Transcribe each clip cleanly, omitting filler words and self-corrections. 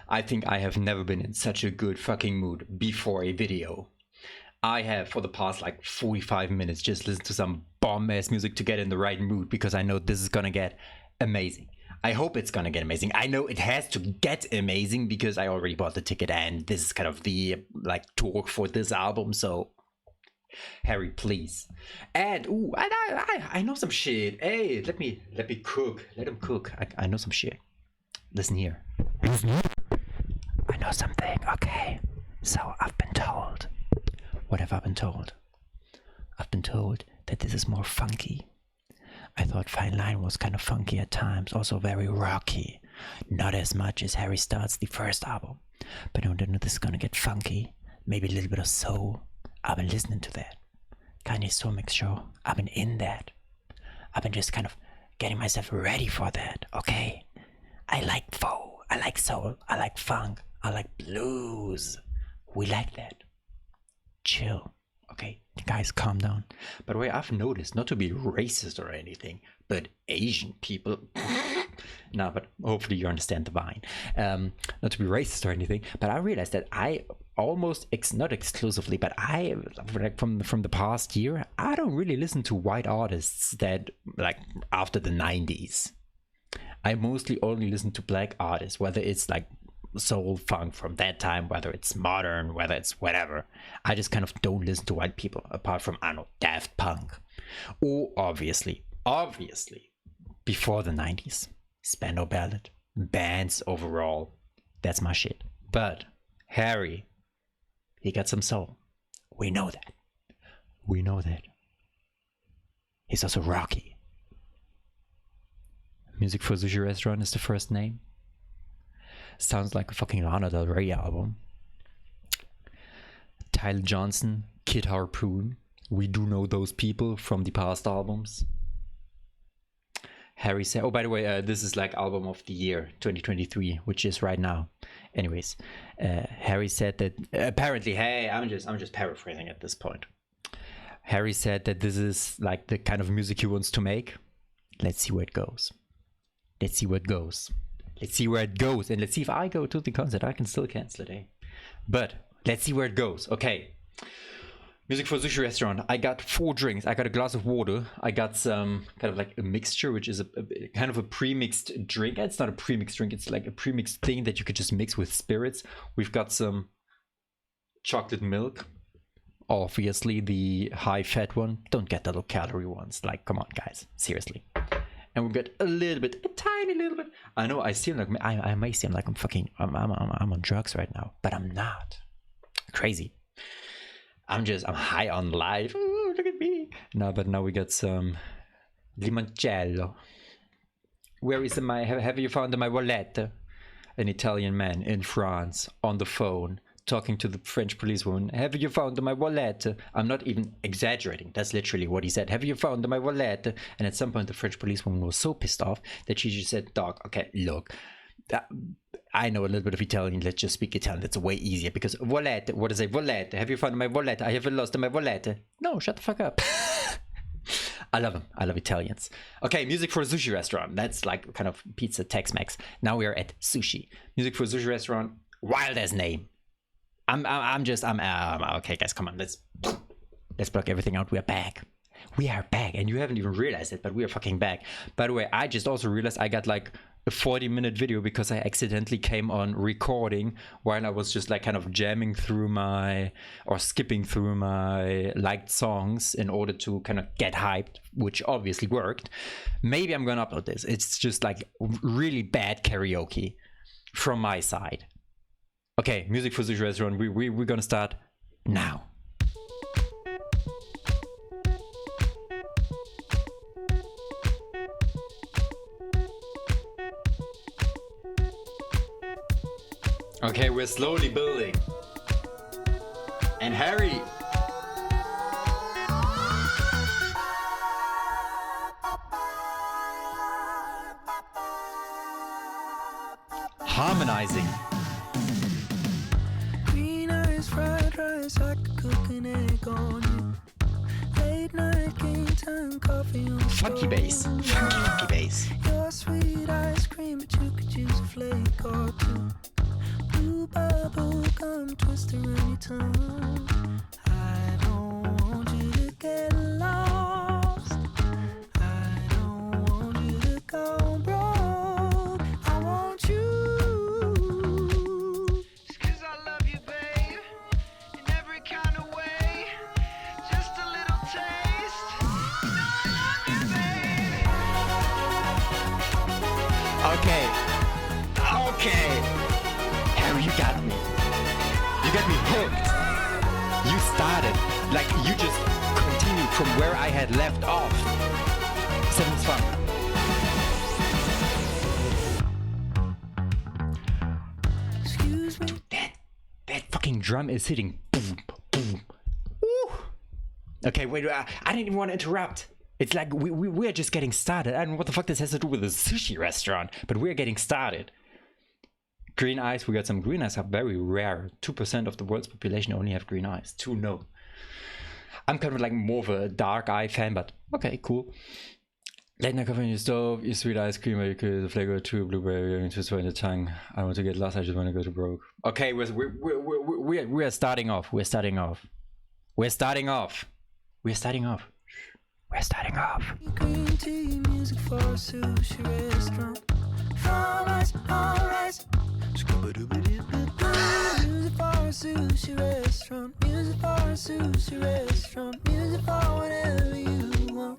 I think I have never been in such a good fucking mood before a video. I have, for the past like 45 minutes, just listened to some bomb-ass music to get in the right mood, because I know this is gonna get amazing. I hope it's gonna get amazing. I know it has to get amazing because I already bought the ticket and this is kind of the like tour for this album. So Harry, please. And ooh, I know some shit. Hey, let me cook. Let him cook. I know some shit. Listen here. I know something. Okay. So I've been told. What have I been told? I've been told that this is more funky. I thought Fine Line was kind of funky at times, also very rocky. Not as much as Harry Styles' the first album. But I don't know, this is gonna get funky. Maybe a little bit of soul. I've been listening to that. Kanye Soul Mix Show. I've been in that. I've been just kind of getting myself ready for that, okay? I like faux. I like soul. I like funk. I like blues. We like that. Chill. Okay, guys, calm down. By the way, I've noticed, not to be racist or anything, but Asian people... No, but hopefully you understand the vine. Not to be racist or anything, but I realized that I almost, not exclusively, but I, like from the past year, I don't really listen to white artists that, like, after the 90s. I mostly only listen to black artists, whether it's like soul funk from that time, whether it's modern, whether it's whatever. I just kind of don't listen to white people, apart from, I don't know, Daft Punk. Or obviously, before the 90s, Spandau Ballet, bands overall, that's my shit. But Harry, he got some soul. We know that. We know that. He's also rocky. Music for Sushi Restaurant is the first name. Sounds like a fucking Lana Del Rey album. Tyler Johnson, Kid Harpoon. We do know those people from the past albums. Harry said, oh, by the way, this is like album of the year 2023, which is right now. Anyways, Harry said that apparently, hey, I'm just paraphrasing at this point. Harry said that this is like the kind of music he wants to make. Let's see where it goes. Let's see where it goes. Let's see where it goes. And let's see if I go to the concert. I can still cancel it, eh? But let's see where it goes. Okay. Music for Sushi Restaurant. I got 4 drinks. I got a glass of water. I got some kind of like a mixture, which is a kind of a pre-mixed drink. It's not a pre-mixed drink. It's like a pre-mixed thing that you could just mix with spirits. We've got some chocolate milk. Obviously, the high-fat one. Don't get the low-calorie ones. Like, come on, guys. Seriously. And we've got a little bit, a tiny little bit. I know I seem like, I may seem like I'm on drugs right now, but I'm not. Crazy. I'm high on life. Ooh, look at me. No, but now we got some limoncello. Where is my, have you found my wallet? An Italian man in France on the phone talking to the French policewoman. Have you found my wallet? I'm not even exaggerating. That's literally what he said. Have you found my wallet? And at some point, the French policewoman was so pissed off that she just said, dog, okay, look, I know a little bit of Italian. Let's just speak Italian. That's way easier because wallet, what is a wallet? Have you found my wallet? I have lost my wallet. No, shut the fuck up. I love them. I love Italians. Okay, music for a sushi restaurant. That's like kind of pizza Tex-Mex. Now we are at sushi. Music for a sushi restaurant. Wild as name. I'm okay, guys, come on, let's block everything out. We are back, and you haven't even realized it, but we are fucking back. By the way, I just also realized I got like a 40-minute video because I accidentally came on recording while I was just like kind of jamming through skipping through my liked songs in order to kind of get hyped, which obviously worked. Maybe I'm gonna upload this. It's just like really bad karaoke from my side. Okay, music for Sushi Restaurant. We're gonna start now. Okay, we're slowly building. And Harry. Harmonizing. Fried rice, I could cook an egg on you. Late night game time coffee on funky bass. Funky bass. Your sweet ice cream, but you could use a flake or two. got me. You got me hooked. You started, like you just continued from where I had left off. Seven's fun. Excuse me. Dude, that fucking drum is hitting. Boom, boom. Woo. Okay, wait, I didn't even want to interrupt. It's like we're just getting started. I don't know what the fuck this has to do with a sushi restaurant, but we're getting started. Green eyes, we got some green eyes, are very rare. 2% of the world's population only have green eyes. 2 no. I'm kind of like more of a dark eye fan, but okay, cool. Late night coffee in your stove, you sweet ice cream, you could the flavor to blueberry into sweat in the tongue. I want to get lost, I just want to go to broke. Okay, we're starting off. We're starting off. We're starting off. We're starting off. We're starting off. Green tea, music for a sushi restaurant. Alright, alright. Music for a sushi restaurant. Music for a sushi restaurant. Music for whatever you want.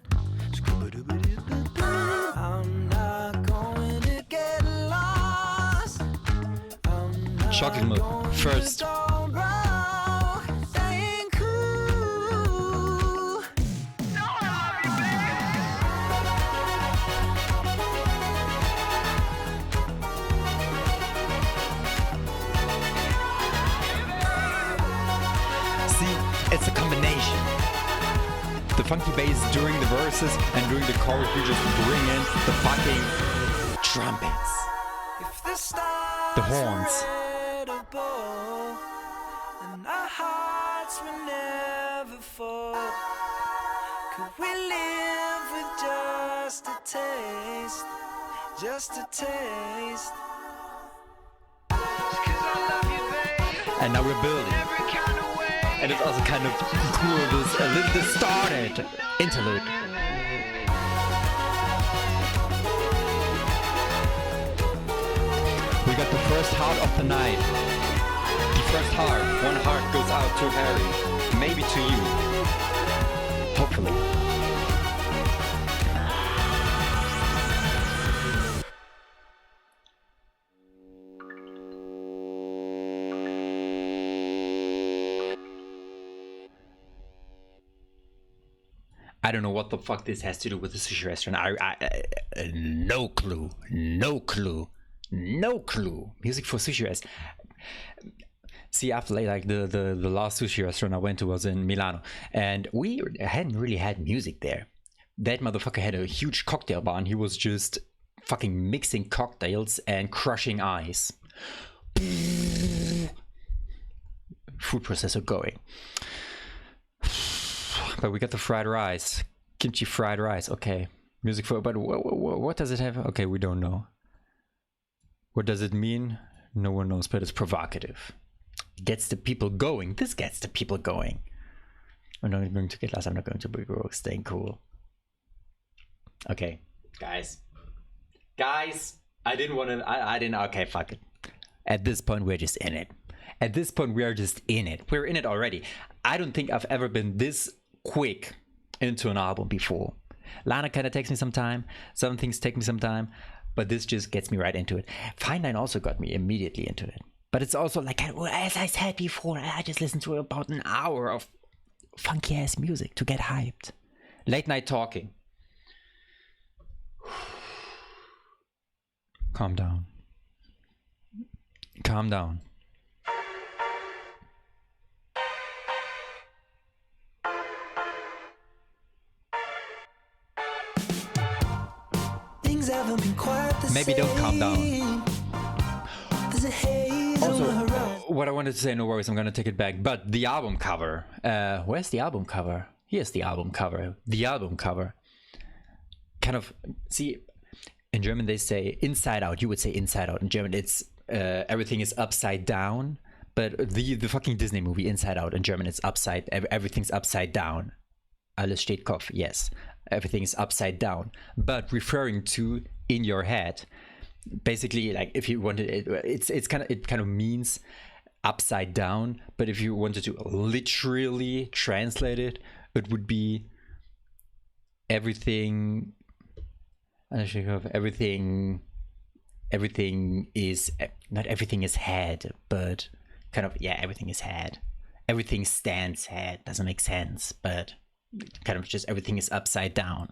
I'm not going to get lost. I'm not Chocolate milk going first. to go broke. Staying cool. See, it's a combination. The funky bass during the verses and during the chorus, we just bring in the fucking trumpets, If the stars the horns. were edible, and our hearts will never fall, could we live with just a taste? Just a taste. And now we're building. And it's also kind of cool, this a little distorted interlude. We got the first heart of the night. The first heart. One heart goes out to Harry. Maybe to you. Hopefully. I don't know what the fuck this has to do with the sushi restaurant. No clue. No clue. No clue. Music for sushi restaurant. See, after like the last sushi restaurant I went to was in Milano, and we hadn't really had music there. That motherfucker had a huge cocktail bar, and he was just fucking mixing cocktails and crushing ice. Food processor going. But we got the fried rice, kimchi fried rice. Okay, music for. But what does it have? Okay, we don't know. What does it mean? No one knows. But it's provocative. Gets the people going. This gets the people going. I'm not going to get lost. I'm not going to be broke. Staying cool. Okay, guys. I didn't want to. I didn't. Okay, fuck it. At this point, we're just in it. At this point, we are just in it. We're in it already. I don't think I've ever been this quick into an album before. Lana kind of takes me some time. Some things take me some time. But this just gets me right into it. Fine Line also got me immediately into it. But it's also like, as I said before, I just listened to about an hour of funky ass music to get hyped. Late night talking. Calm down. Calm down. Haven't been quite the Maybe don't calm down. There's a haze on Also, the horizon. what I wanted to say, no worries, I'm gonna take it back. But the album cover, where's the album cover? Here's the album cover. The album cover. Kind of, see, in German they say inside out. You would say inside out. In German, it's everything is upside down. But the fucking Disney movie Inside Out in German, it's upside. Everything's upside down. Alles steht Kopf. Yes. Everything is upside down, but referring to in your head. Basically, like if you wanted it kind of means upside down, but if you wanted to literally translate it, it would be everything everything is, not everything is head, but kind of, yeah, everything is head. Everything stands head, doesn't make sense, but kind of just everything is upside down.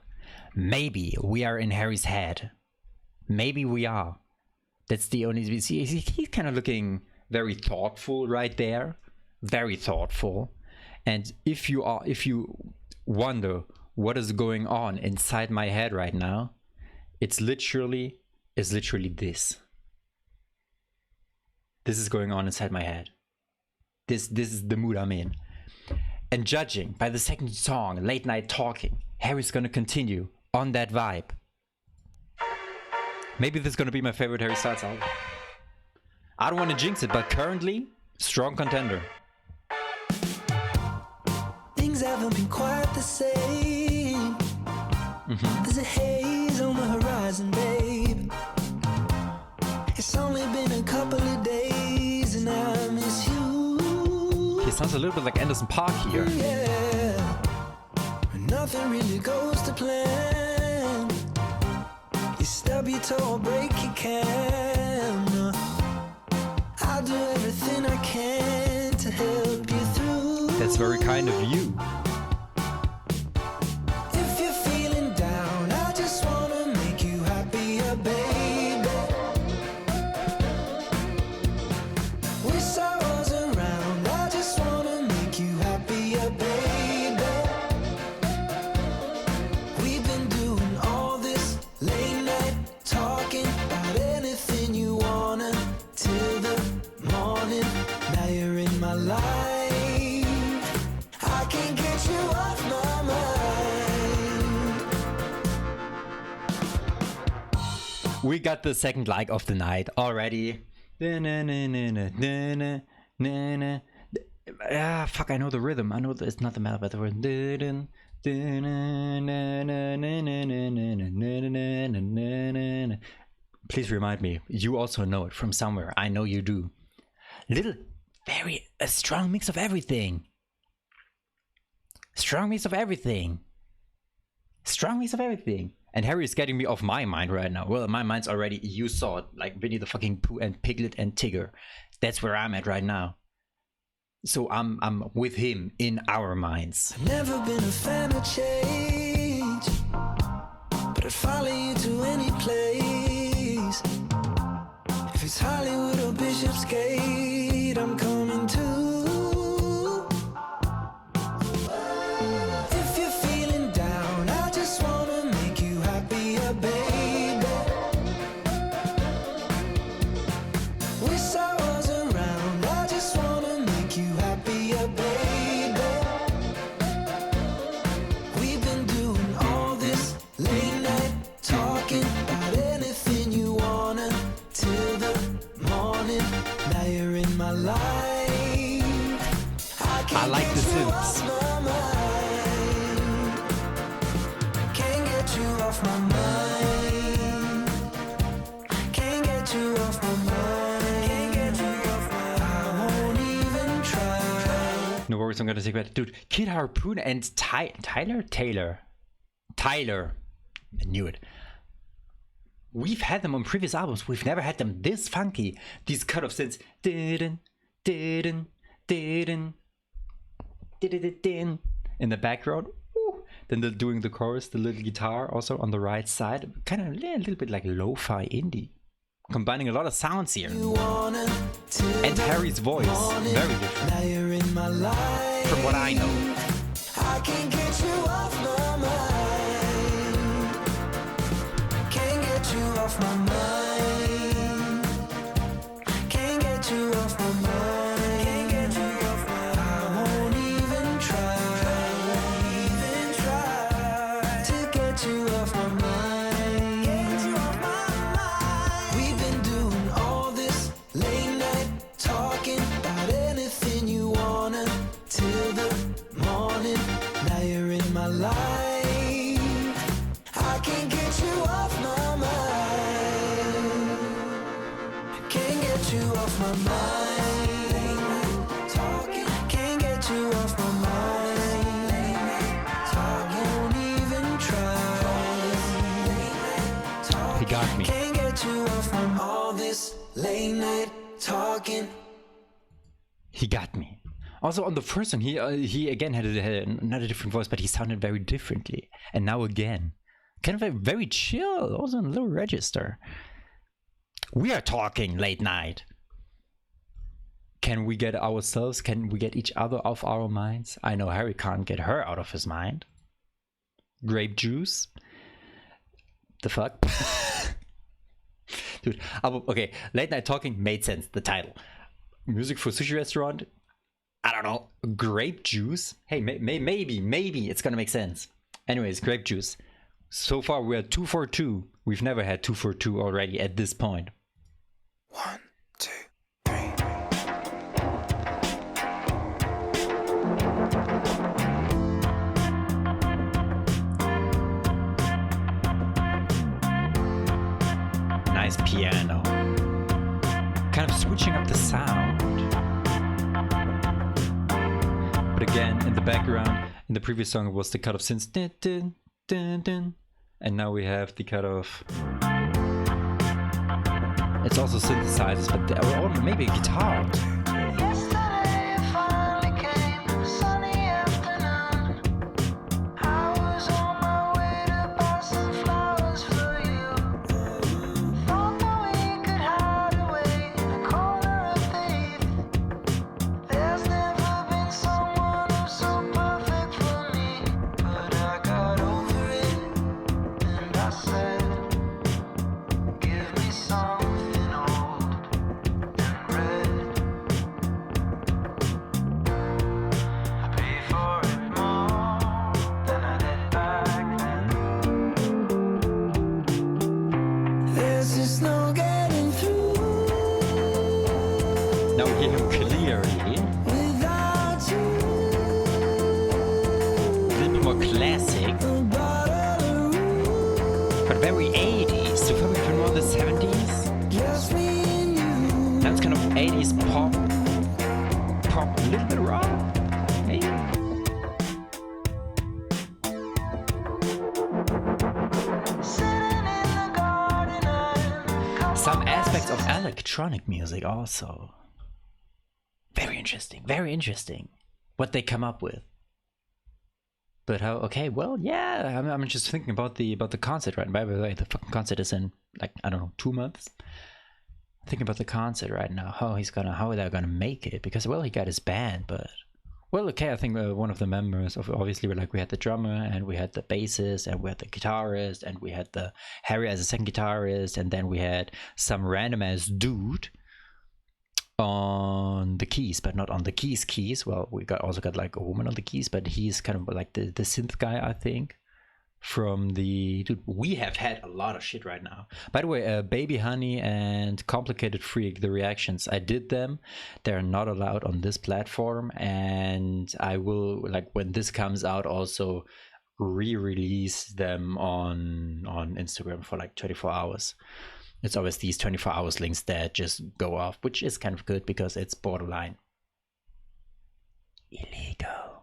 Maybe we are in Harry's head. Maybe we are. That's the only, he's kind of looking very thoughtful right there. Very thoughtful. And if you wonder what is going on inside my head right now, it's literally this. This is going on inside my head. This is the mood I'm in. And judging by the second song, Late Night Talking, Harry's gonna continue on that vibe. Maybe this is gonna be my favorite Harry Styles album. I don't want to jinx it, but currently, strong contender. Things haven't been quite the same. There's a haze on the horizon, babe. It's only been a couple of days and I miss you. He sounds a little bit like Anderson .Paak here. Yeah, nothing really goes to plan. You stub your toe or break your can. I'll do everything I can to help you through. That's very kind of you. If you're feeling down, I just wanna make you happier, baby. With sorrows around, I just wanna make you happier, baby. We've been doing all this late night talking about anything you wanna till the morning. Now you're in my life. I can't get you off my mind. We got the second like of the night already. Ah, fuck, I know the rhythm. I know it's not the melody, but the word. Please remind me. You also know it from somewhere. I know you do. A strong mix of everything. Strong mix of everything. Strong mix of everything. And Harry is getting me off my mind right now. Well, my mind's already, you saw it, like Winnie the fucking Pooh and Piglet and Tigger. That's where I'm at right now. So I'm with him in our minds. I've never been a fan of change, but I'd follow you to any place. If it's Hollywood or Bishopsgate, I'm coming too. If you're feeling down, I just wanna make you happier, baby. With sorrows around, I just wanna make you happier, baby. We've been doing all this late night talking about anything you wanna till the morning. Now you're in my life. I like the synths. Can't get you off my mind. Can't get you off my mind. Can't get you off my mind. I won't even try. No worries, I'm gonna take that. Dude, Kid Harpoon and Tyler. I knew it. We've had them on previous albums. We've never had them this funky. These cut off synths. In the background. Woo. Then they're doing the chorus, the little guitar also on the right side. Kind of a little bit like lo-fi indie. Combining a lot of sounds here. And Harry's voice. Very different. Now you're in my life. From what I know. I can't get you off my mind. Can't get you off my mind. Can't get you off my mind. Can't get you off my mind. I won't even try. Even try to get you off my mind. Get you off my mind. We've been doing all this late night talking about anything you wanna till the morning. Now you're in my life. I can't get you off my mind. Can't get you off my mind. Talking. Can't get you off my mind. Won't even try. He got me. Can't get you off my mind. Late night talking. He got me. Also on the first song, he again had another different voice, but he sounded very differently. And now again, kind of very chill, also in a low register. We are talking late night. Can we get ourselves? Can we get each other off our minds? I know Harry can't get her out of his mind. Grape juice. The fuck? Dude, okay, late night talking made sense, the title. Music for sushi restaurant, I don't know, grape juice? Hey, maybe it's gonna make sense. Anyways, grape juice. So far we're at 2 for 2. We've never had 2 for 2 already at this point. 1, 2, 3. Nice piano. Kind of switching up the sound. But again, in the background, in the previous song, it was the cut of synths. Dun, dun, dun, dun. And now we have the cut of... It's also synthesizers, but or maybe a guitar. Yesterday it finally came, sunny afternoon. I was on my way to buy some flowers for you. Thought that we could hide away in a corner of the heath. There's never been someone who's so perfect for me. But I got over it, and I said, give me something old and red. I pay for it more than I did back then. There's just no getting through Now we hear him clearly. without you. A little bit more classic, The bottle of room, but very 80s. So probably from more the 70s. just me and you. Now it's kind of 80s pop, a little bit raw, maybe. Sitting in the garden and Some aspects of electronic music also. Very interesting. What they come up with. But how? Okay, well, yeah. I'm just thinking about the concert right now. By the way, the fucking concert is in like I don't know 2 months. Thinking about the concert right now. How they're gonna make it? Because well, he got his band, but well, okay. I think one of the members of obviously we had the drummer and we had the bassist and we had the guitarist and we had the Harry as a second guitarist and then we had some random ass dude on the keys, but not on the keys. Well, we also got like a woman on the keys, but he's kind of like the synth guy, I think. From the dude, we have had a lot of shit right now. By the way, Baby Honey and Complicated Freak, the reactions, I did them. They're not allowed on this platform, and I will, like, when this comes out, also re-release them on Instagram for like 24 hours. It's always these 24 hours links that just go off, which is kind of good because it's borderline illegal.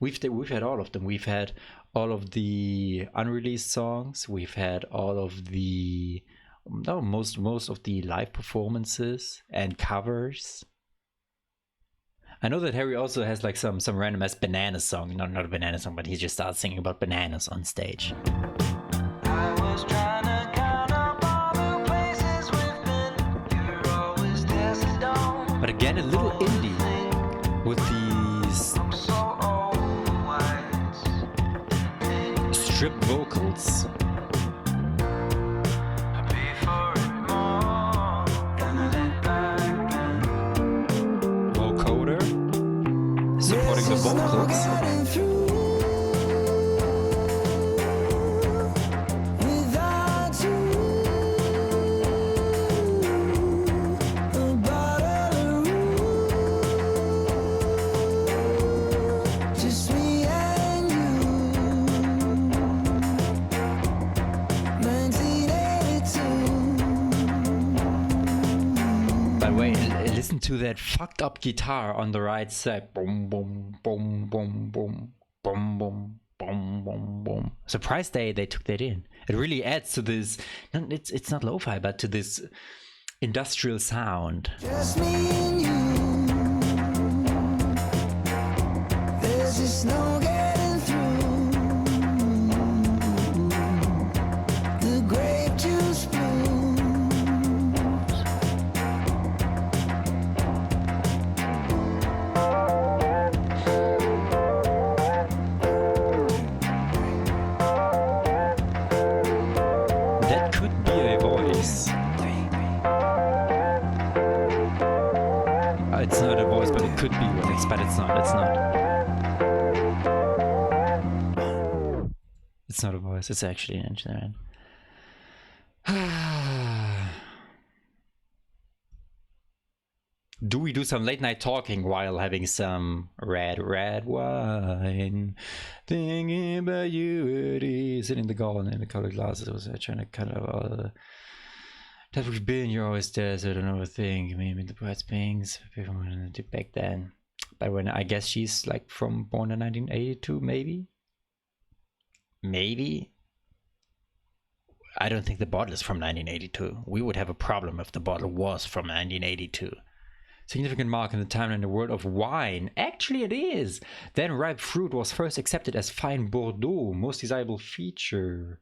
We've had all of them. We've had all of the unreleased songs. We've had all of the most of the live performances and covers. I know that Harry also has like some random ass banana song. Not a banana song, but he just starts singing about bananas on stage. I was trying to count up all the places we've been. You're always dancing down. But again, a little indie with these I'm so overwise. stripped vocals. I pay for it more than I did back then. Vocoder supporting the vocals. Without you, a bottle of room, just me and you. 1982. By the way, listen to that fucked up guitar on the right side. Boom, boom, boom, boom, boom, boom, boom, boom, boom, boom. Surprised they took that in. It really adds to this. It's not lo-fi, but to this industrial sound. Just me and you. There's just no getting through. The grape juice blooms. That could be a voice. It's not a voice, but it could be one. But it's not. It's not. It's not a voice. It's actually an instrument. Do we do some late night talking while having some red wine? Thinking about you, it is. Sitting in the garden in the colored glasses. I was trying to kind of that we've been. You're always there, so I don't overthink. Maybe the bright things back then. But when I guess she's like born in 1982, maybe. Maybe. I don't think the bottle is from 1982. We would have a problem if the bottle was from 1982. Significant mark in the timeline in the world of wine. Actually, it is. Then ripe fruit was first accepted as fine Bordeaux, most desirable feature.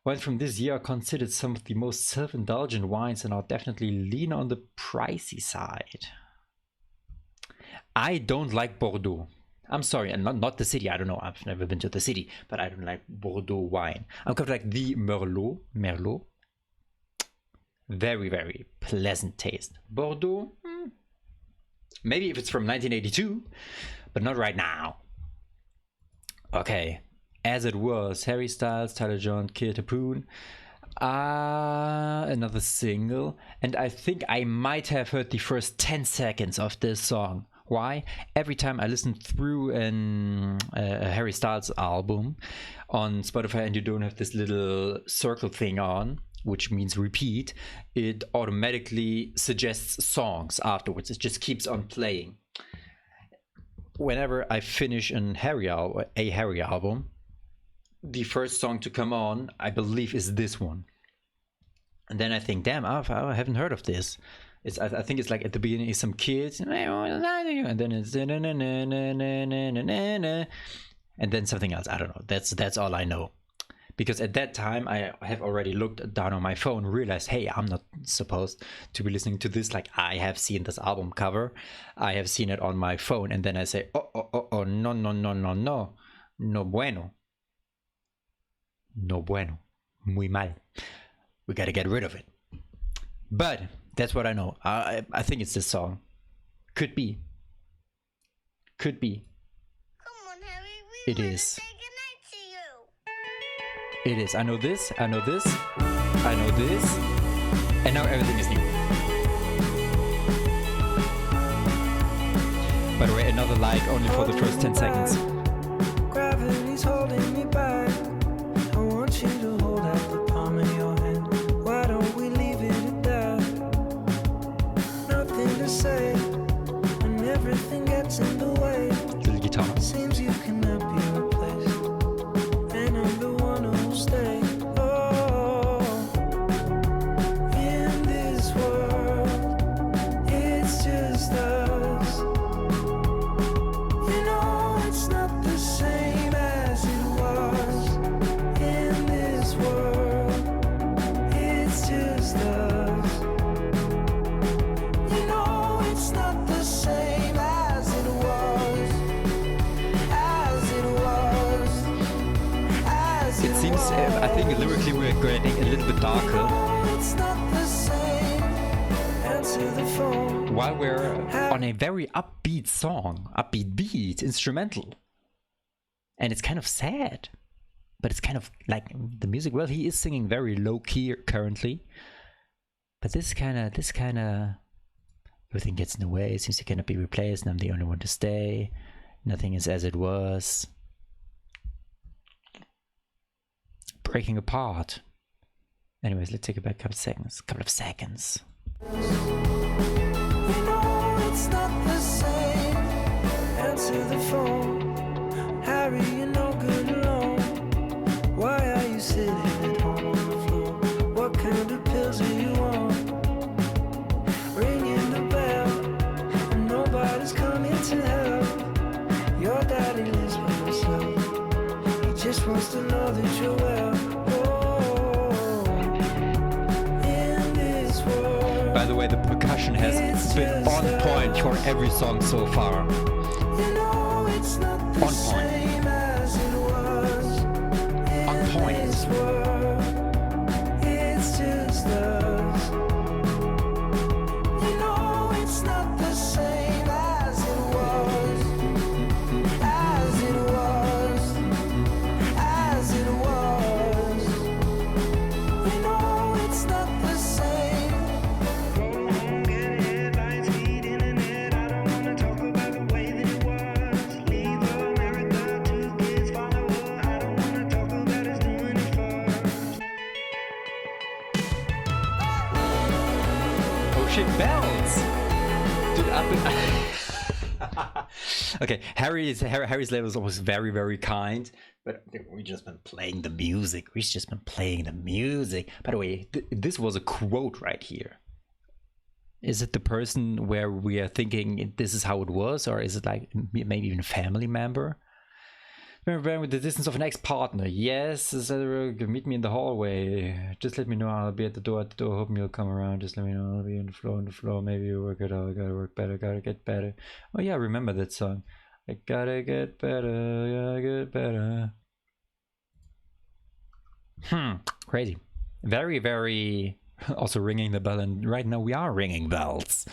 Wines from this year are considered some of the most self-indulgent wines and are definitely lean on the pricey side. I don't like Bordeaux. I'm sorry, and not the city. I don't know. I've never been to the city, but I don't like Bordeaux wine. I'm kind of like the Merlot. Very, very pleasant taste. Bordeaux, maybe if it's from 1982, but not right now. Okay, As It Was, Harry Styles, Tyler John, Kid Tapoon. Another single, and I think I might have heard the first 10 seconds of this song. Why? Every time I listen through a Harry Styles album on Spotify and you don't have this little circle thing on, which means repeat, it automatically suggests songs afterwards. It just keeps on playing. Whenever I finish a Harry album, the first song to come on, I believe, is this one. And then I think, damn, I haven't heard of this. I think it's like at the beginning is some kids, and then it's and then something else. I don't know. That's all I know. Because at that time, I have already looked down on my phone, realized, hey, I'm not supposed to be listening to this. Like, I have seen this album cover. I have seen it on my phone. And then I say, oh, no. No bueno. No bueno. Muy mal. We got to get rid of it. But that's what I know. I think it's this song. Could be. Come on, Harry. It is. It is. I know this. I know this. And now everything is new. By the way, another like only for the first 10 seconds. Gravity's holding me back. I want you to hold out the palm of your hand. Why don't we leave it at that? Nothing to say when everything gets in the way. Little guitar. Seems you cannot be replaced, and I'm the one who'll stay. Oh, in this world, it's just us. You know it's not the same as it was. In this world, it's just us. You know it's not the same as it was. It seems, I think lyrically we're getting a little bit darker. It's not the same. Answer the phone. While we're on a very upbeat song, upbeat beat, instrumental. And it's kind of sad. But it's kind of like the music. Well, he is singing very low key currently. But this kind of, everything gets in the way. It seems he cannot be replaced, and I'm the only one to stay. Nothing is as it was. Breaking apart. Anyways, let's take it back a couple of seconds. You know it's not the same. Answer the phone. Harry, you're no good alone. Why are you sitting By the way, the percussion has been on point for every song so far. You know it's not the On point. same as it was. On point. This world, it's just us. You know it's not the same as it was. As it was. As it was. You know it's not the same. Go home, get headlines, feed internet. I don't wanna talk about the way that it was. Leave America, 2 kids follow her. I don't wanna talk about us doing it first. Oh shit, bells! Dude, okay, Harry's level is always very, very kind, but we've just been playing the music. By the way, this was a quote right here. Is it the person where we are thinking this is how it was, or is it like maybe even a family member? Remember with the distance of an ex-partner. Yes, meet me in the hallway. Just let me know. I'll be at the door. Hoping you'll come around. Just let me know. I'll be on the floor. Maybe you work it out. I gotta work better. Gotta get better. Oh yeah, I remember that song. I gotta get better. Gotta get better. Crazy. Very, very. Also ringing the bell, and right now we are ringing bells.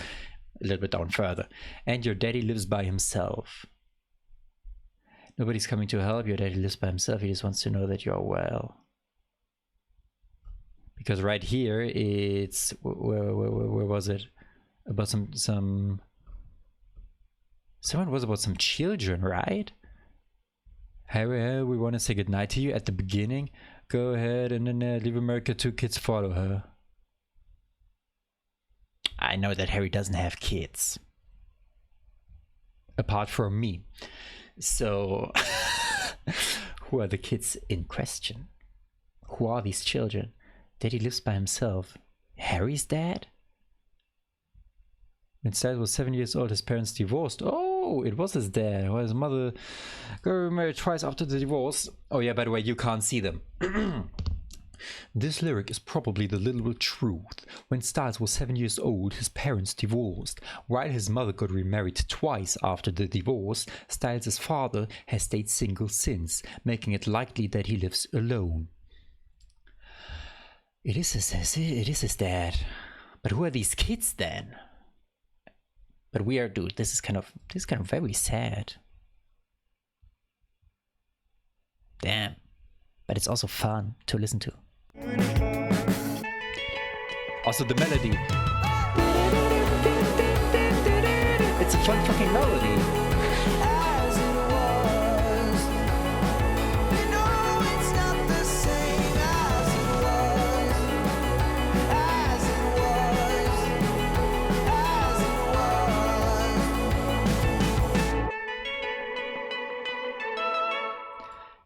A little bit down further. And your daddy lives by himself. Nobody's coming to help. Your daddy lives by himself. He just wants to know that you're well. Because right here, it's where was it? About someone was about some children, right? Harry, we want to say goodnight to you at the beginning. Go ahead and then leave America. 2 kids follow her. I know that Harry doesn't have kids. Apart from me. So, who are the kids in question? Who are these children? Daddy lives by himself. Harry's dad? When Styles was 7 years old, his parents divorced. Oh, it was his dad. Well, his mother got remarried twice after the divorce. Oh yeah, by the way, you can't see them. This lyric is probably the literal truth. When Styles was 7 years old, his parents divorced. While his mother got remarried twice after the divorce, Styles' father has stayed single since, making it likely that he lives alone. It is his dad. But who are these kids then? But we are, dude, this is kind of very sad. Damn. But it's also fun to listen to. Also the melody. It's a fun fucking melody. As it was. You know it's not the same as it was. As it was. As it was.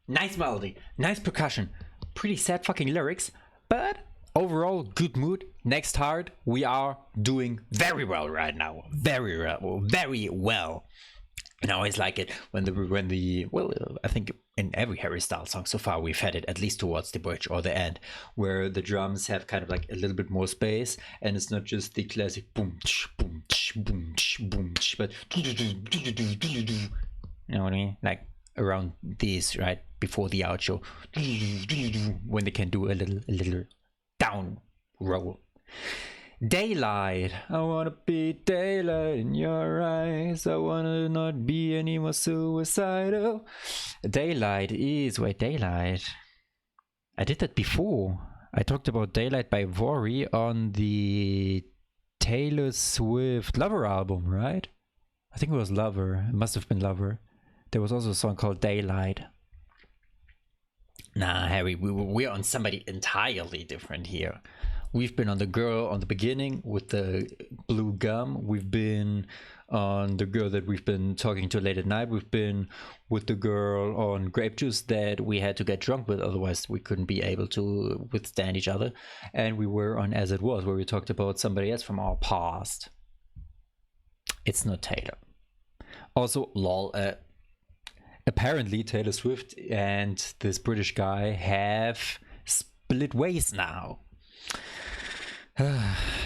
Nice melody, nice percussion, pretty sad fucking lyrics, but overall good mood. Next hard, we are doing very well right now. Very well. And I always like it when the well, I think in every Harry Styles song so far we've had it at least towards the bridge or the end, where the drums have kind of like a little bit more space, and it's not just the classic boom boom boom boom, but you know what I mean, like around these, right before the outro, when they can do a little down roll. Daylight, I wanna be daylight in your eyes. I wanna not be any more suicidal. Daylight is, wait, Daylight. I did that before. I talked about Daylight by Vori on the Taylor Swift Lover album, right? I think it was Lover. It must have been Lover. There was also a song called Daylight. Nah, Harry, we're on somebody entirely different here. We've been on the girl on the beginning with the blue gum. We've been on the girl that we've been talking to late at night. We've been with the girl on grape juice that we had to get drunk with, otherwise we couldn't be able to withstand each other. And we were on As It Was, where we talked about somebody else from our past. It's not Taylor. Also, lol, apparently Taylor Swift and this British guy have split ways now.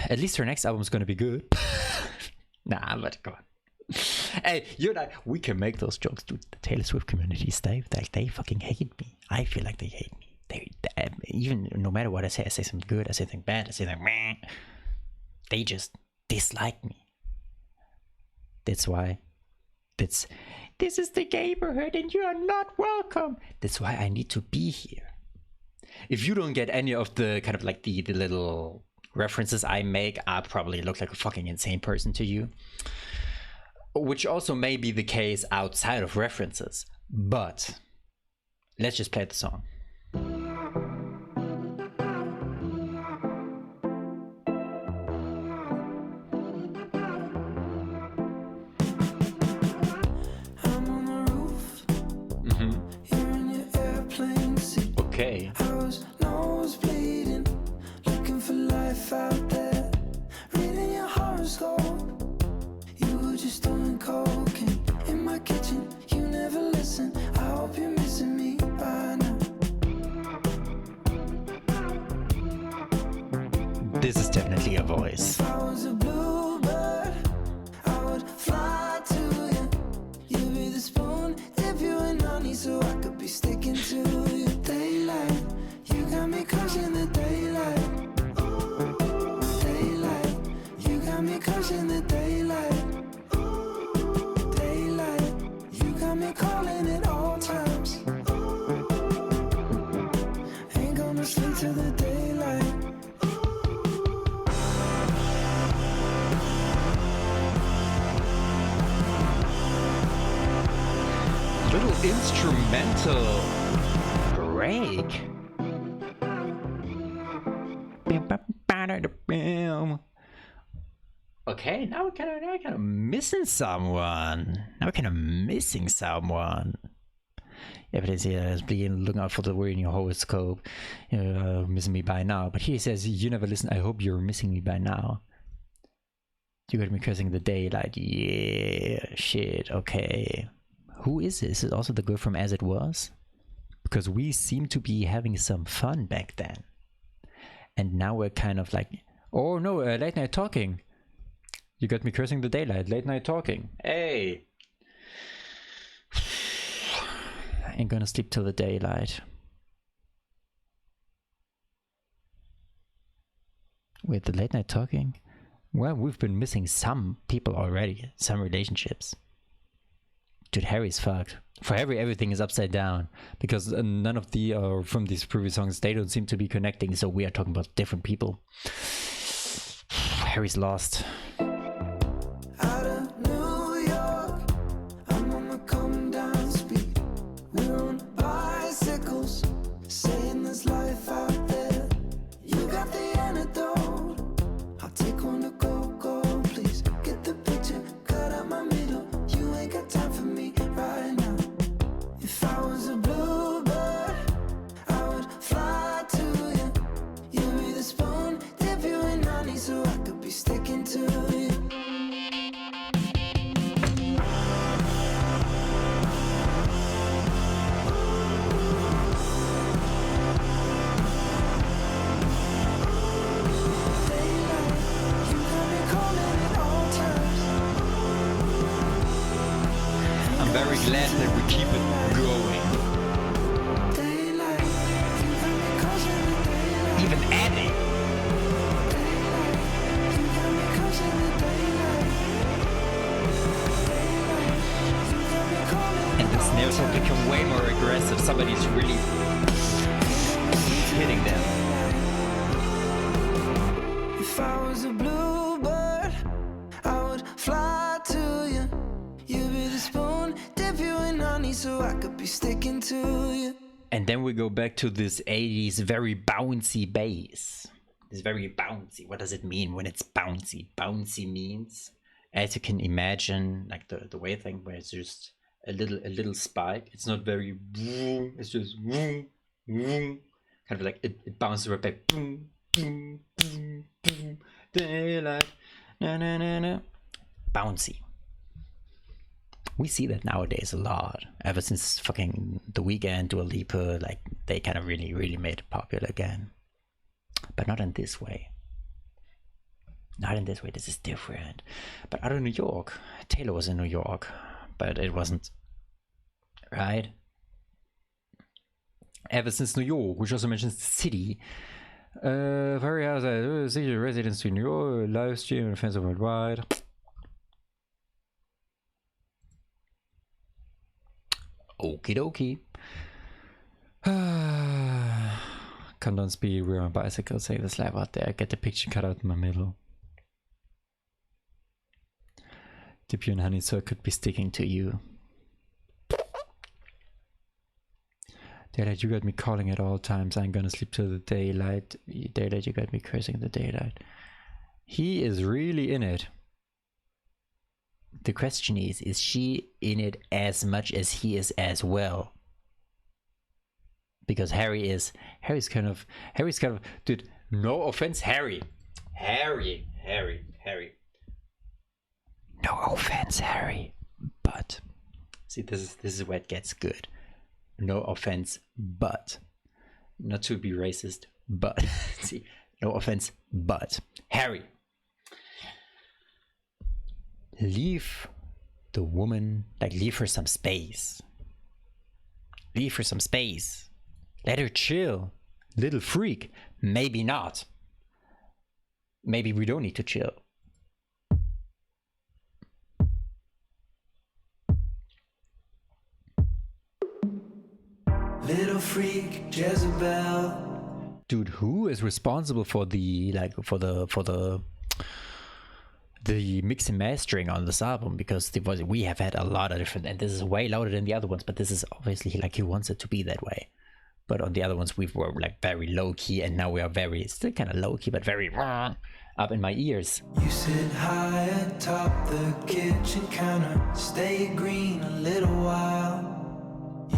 At least her next album's gonna be good. Nah, but come on. Hey, you and I, we can make those jokes, dude. The Taylor Swift community, they fucking hate me. I feel like they hate me. They even no matter what I say something good, I say something bad, I say something meh. They just dislike me. That's why. This is the neighborhood, and you are not welcome. That's why I need to be here. If you don't get any of the kind of like the little references I make, I probably look like a fucking insane person to you. Which also may be the case outside of references. But let's just play the song. Okay. I was nose bleeding, looking for life out there, reading your horoscope. You were just doing cocaine in my kitchen. You never listen. I hope you're missing me by now. This is definitely a voice. If I was a bluebird, I would fly to you. You'd be the spoon, dip you in honey, so I could be sticking to you. Daylight, you got me crushing the daylight. Daylight, you got me crushing the daylight. Daylight, you got me calling at all times. Ain't gonna sleep till the daylight. Little instrumental break. Okay, now we're kind of missing someone. Evidence here has been looking out for the word in your horoscope. Missing me by now. But here he says, you never listen. I hope you're missing me by now. You got me cursing the daylight. Yeah, shit, okay. Who is this? Is it also the girl from As It Was? Because we seem to be having some fun back then. And now we're kind of like, oh no, late night talking. You got me cursing the daylight, late night talking. Hey! I ain't gonna sleep till the daylight. Wait, the late night talking? Well, we've been missing some people already, some relationships. Dude, Harry's fucked. For Harry, everything is upside down because none of the from these previous songs, they don't seem to be connecting. So we are talking about different people. Harry's lost. Out of New York, I'm on the come down speed. We're on bicycles, saying there's life out there. You got the antidote. I'll take one to go, please. Get the picture, cut out my middle. You ain't got time for me right now. If I was a bluebird, I would fly to you. You'd be the spoon, dip you in honey, so I could be sticking to you. I'm very glad that we keep it going. Even adding. And the snares will become way more aggressive. Somebody's really hitting them. If I was a bluebird, I would fly to you. You'd be the spoon, dip you in honey, so I could be sticking to you. And then we go back to this 80s very bouncy bass. It's very bouncy. What does it mean when it's bouncy? Bouncy means, as you can imagine, like the wave thing where it's just a little spike. It's not very boom, it's just boom, boom. Kind of like it bounces right back. Boom, boom, boom, boom. Daylight. Na na na na. Bouncy. We see that nowadays a lot. Ever since fucking The Weeknd, Dua Lipa, like they kind of really made it popular again. But not in this way. not in this way. This is different. But out of New York, Taylor was in New York, but it wasn't, right? Ever since New York, which also mentions the city. Very outside city residents to New York, live stream and fans worldwide. Okie dokie. Come down speed, we're on bicycle, save this life out there, get the picture cut out in my middle. Dip you in honey so it could be sticking to you. Daylight, you got me calling at all times. I'm gonna sleep till the daylight. Daylight, you got me cursing in the daylight. He is really in it. The question is she in it as much as he is as well? Because Harry's kind of, dude, no offense, Harry. No offense, Harry. But, see, this is where it gets good. No offense, but, not to be racist, but, see, no offense, but, Harry. Leave the woman, like, leave her some space. Leave her some space. Let her chill. Little freak. Maybe not. Maybe we don't need to chill. Little freak Jezebel. Dude, who is responsible for the mix and mastering on this album? Because we have had a lot of different, and this is way louder than the other ones, but this is obviously like he wants it to be that way. But on the other ones we were like very low key, and now we are very still kind of low key, but very up in my ears. You sit high atop the kitchen counter, stay green a little while.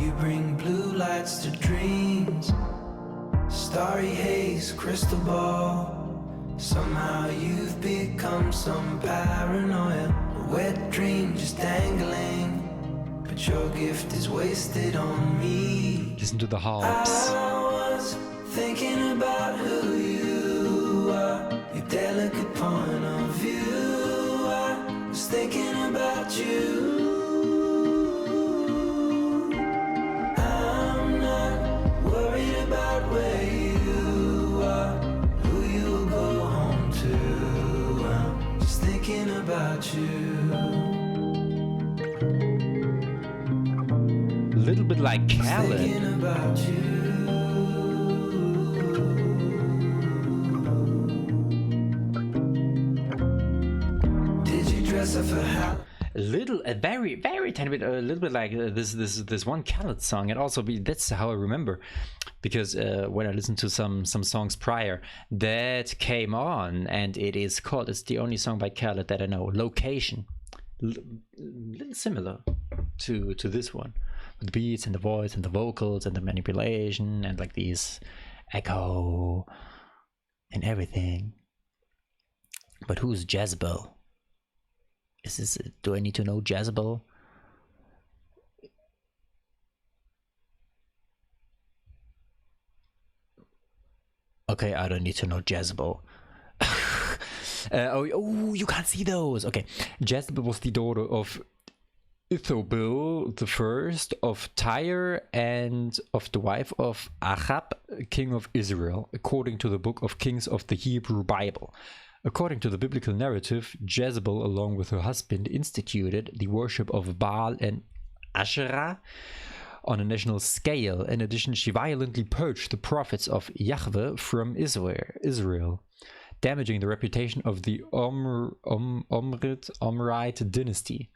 You bring blue lights to dreams, starry haze, crystal ball. Somehow you've become some paranoia, a wet dream just dangling. But your gift is wasted on me. Listen to the harps. I was thinking about who you are, your delicate point of view. I was thinking about you. I'm not worried about where you are, who you'll go home to. I'm just thinking about you. A little bit like Khaled. Thinking about you. Did you dress up for Halloween? A very tiny bit, a little bit like this one Khaled song, and also that's how I remember, because when I listened to some songs prior, that came on, and it's the only song by Khaled that I know, Location, little similar to this one, with the beats and the voice and the vocals and the manipulation and like these echo and everything. But who's Jezebel? Do I need to know Jezebel? Okay, I don't need to know Jezebel. Oh, you can't see those. Okay, Jezebel was the daughter of Ithobil the first of Tyre and of the wife of Ahab, king of Israel, according to the book of Kings of the Hebrew Bible. According to the biblical narrative, Jezebel, along with her husband, instituted the worship of Baal and Asherah on a national scale. In addition, she violently purged the prophets of Yahweh from Israel, damaging the reputation of the Omrite dynasty.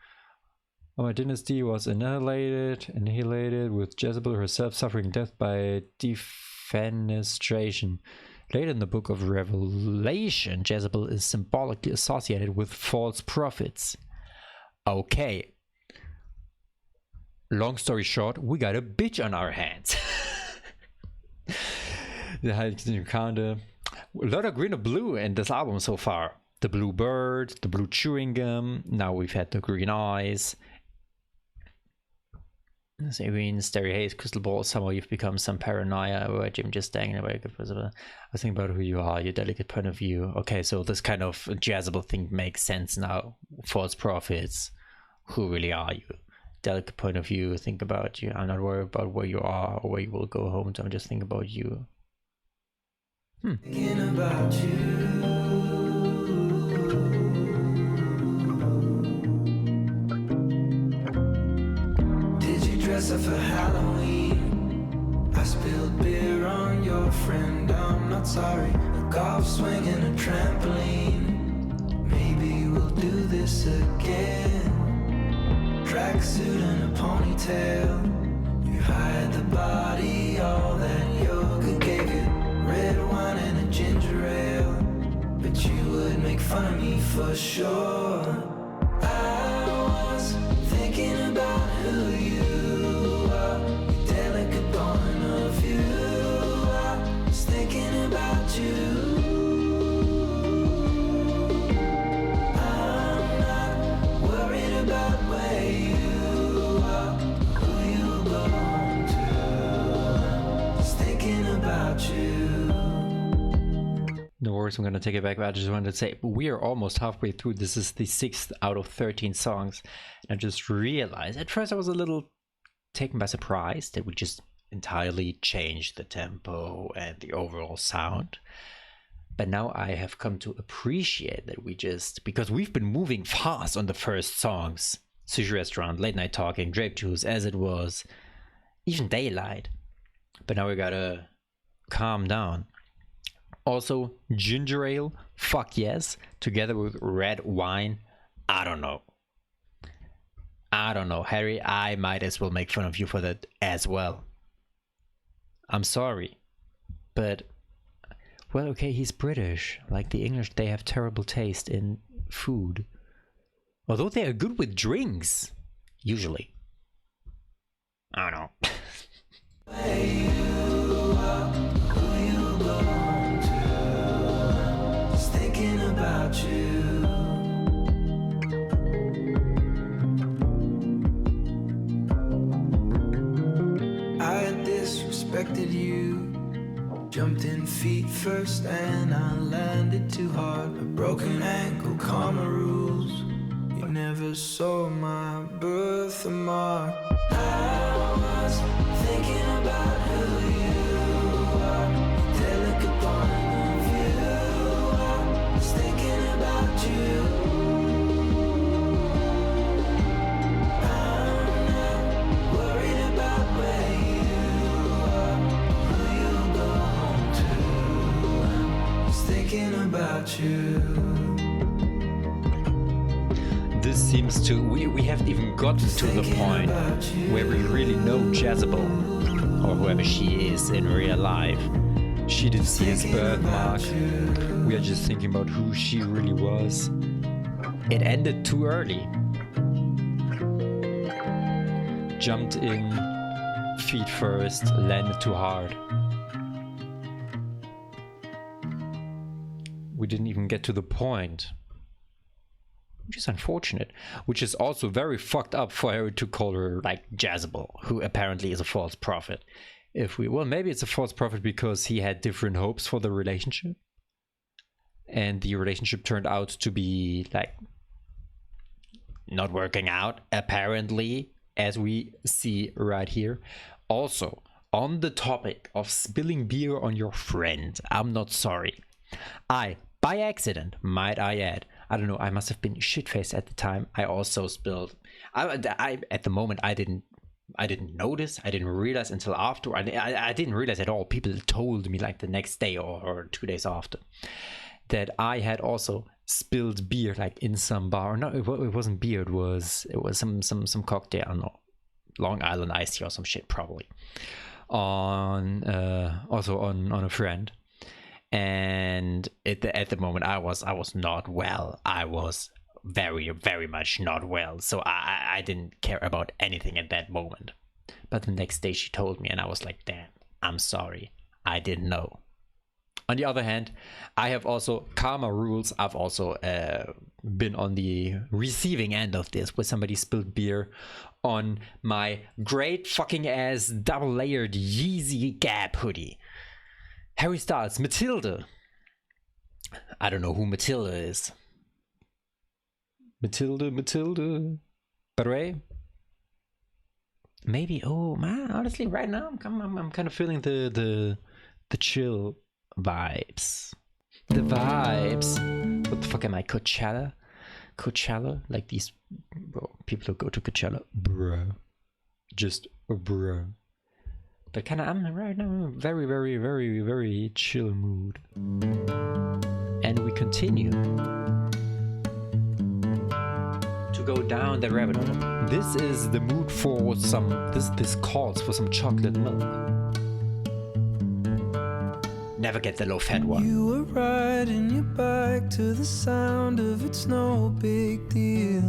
Omrite dynasty was annihilated, with Jezebel herself suffering death by defenestration. Later in the book of Revelation, Jezebel is symbolically associated with false prophets. Okay. Long story short, we got a bitch on our hands. A lot of green and blue in this album so far. The blue bird, the blue chewing gum. Now we've had the green eyes. Irene, Stereo Haze, Crystal Ball, somehow you've become some paranoia, or Jim just staying away. I was thinking about who you are, your delicate point of view. Okay, so this kind of jazzable thing makes sense now. False prophets, who really are you? Delicate point of view, think about you. I'm not worried about where you are or where you will go home, so I'm just thinking about you. Thinking about you. Dress up for Halloween. I spilled beer on your friend. I'm not sorry. A golf swing and a trampoline. Maybe we'll do this again. Tracksuit and a ponytail. You hide the body, all that yoga gave you. Red wine and a ginger ale. But you would make fun of me for sure. I was thinking about who you. No worries, I'm going to take it back. But I just wanted to say, we are almost halfway through. This is the 6th out of 13 songs. And I just realized, at first I was a little taken by surprise that we just entirely changed the tempo and the overall sound. But now I have come to appreciate that we just, because we've been moving fast on the first songs. Sushi Restaurant, Late Night Talking, Grape Juice, As It Was, even Daylight. But now we gotta calm down. Also, ginger ale, fuck yes, together with red wine, I don't know. Harry, I might as well make fun of you for that as well. I'm sorry, but, well, okay, he's British. Like the English, they have terrible taste in food. Although they are good with drinks, usually. I don't know. About you. I disrespected you. Jumped in feet first and I landed too hard. A broken ankle, karma rules. You never saw my birthmark. I was thinking about who you are. Delicate point of view. I was thinking about you. I'm not worried about where you are, who you go home to. I was thinking about you. This seems to, we haven't even gotten to the point where we really know Jezebel, or whoever she is in real life. She didn't see his birthmark. We are just thinking about who she really was. It ended too early. Jumped in, feet first, landed too hard. We didn't even get to the point. Which is unfortunate, which is also very fucked up for Harry to call her like Jezebel, who apparently is a false prophet. Well, maybe it's a false prophet because he had different hopes for the relationship, and the relationship turned out to be like not working out, apparently, as we see right here. Also, on the topic of spilling beer on your friend, I'm not sorry. By accident, might I add, I don't know, I must have been shit-faced at the time. I also spilled. I at the moment, I didn't notice. I didn't realize until after. I didn't realize at all. People told me like the next day or 2 days after that I had also spilled beer like in some bar. No, it wasn't beer. It was some cocktail. I don't know, Long Island iced tea or some shit probably. Also on a friend. And at the moment, I was not well. I was very, very much not well. So I didn't care about anything at that moment. But the next day she told me, and I was like, damn, I'm sorry. I didn't know. On the other hand, I have also karma rules. I've also been on the receiving end of this, where somebody spilled beer on my great fucking ass double layered Yeezy Gap hoodie. Harry Styles, Matilda. I don't know who Matilda is. Matilda. By the way, maybe. Oh man, honestly, right now I'm kind of feeling the chill vibes. The vibes. What the fuck am I? Coachella? Like these people who go to Coachella, bro. Just bro. But kind of, I'm right now in a very, very, very, very chill mood. And we continue to go down the rabbit hole. This is the mood for some. This calls for some chocolate milk. Never get the low-fat one. You were riding your bike to the sound of It's No Big Deal,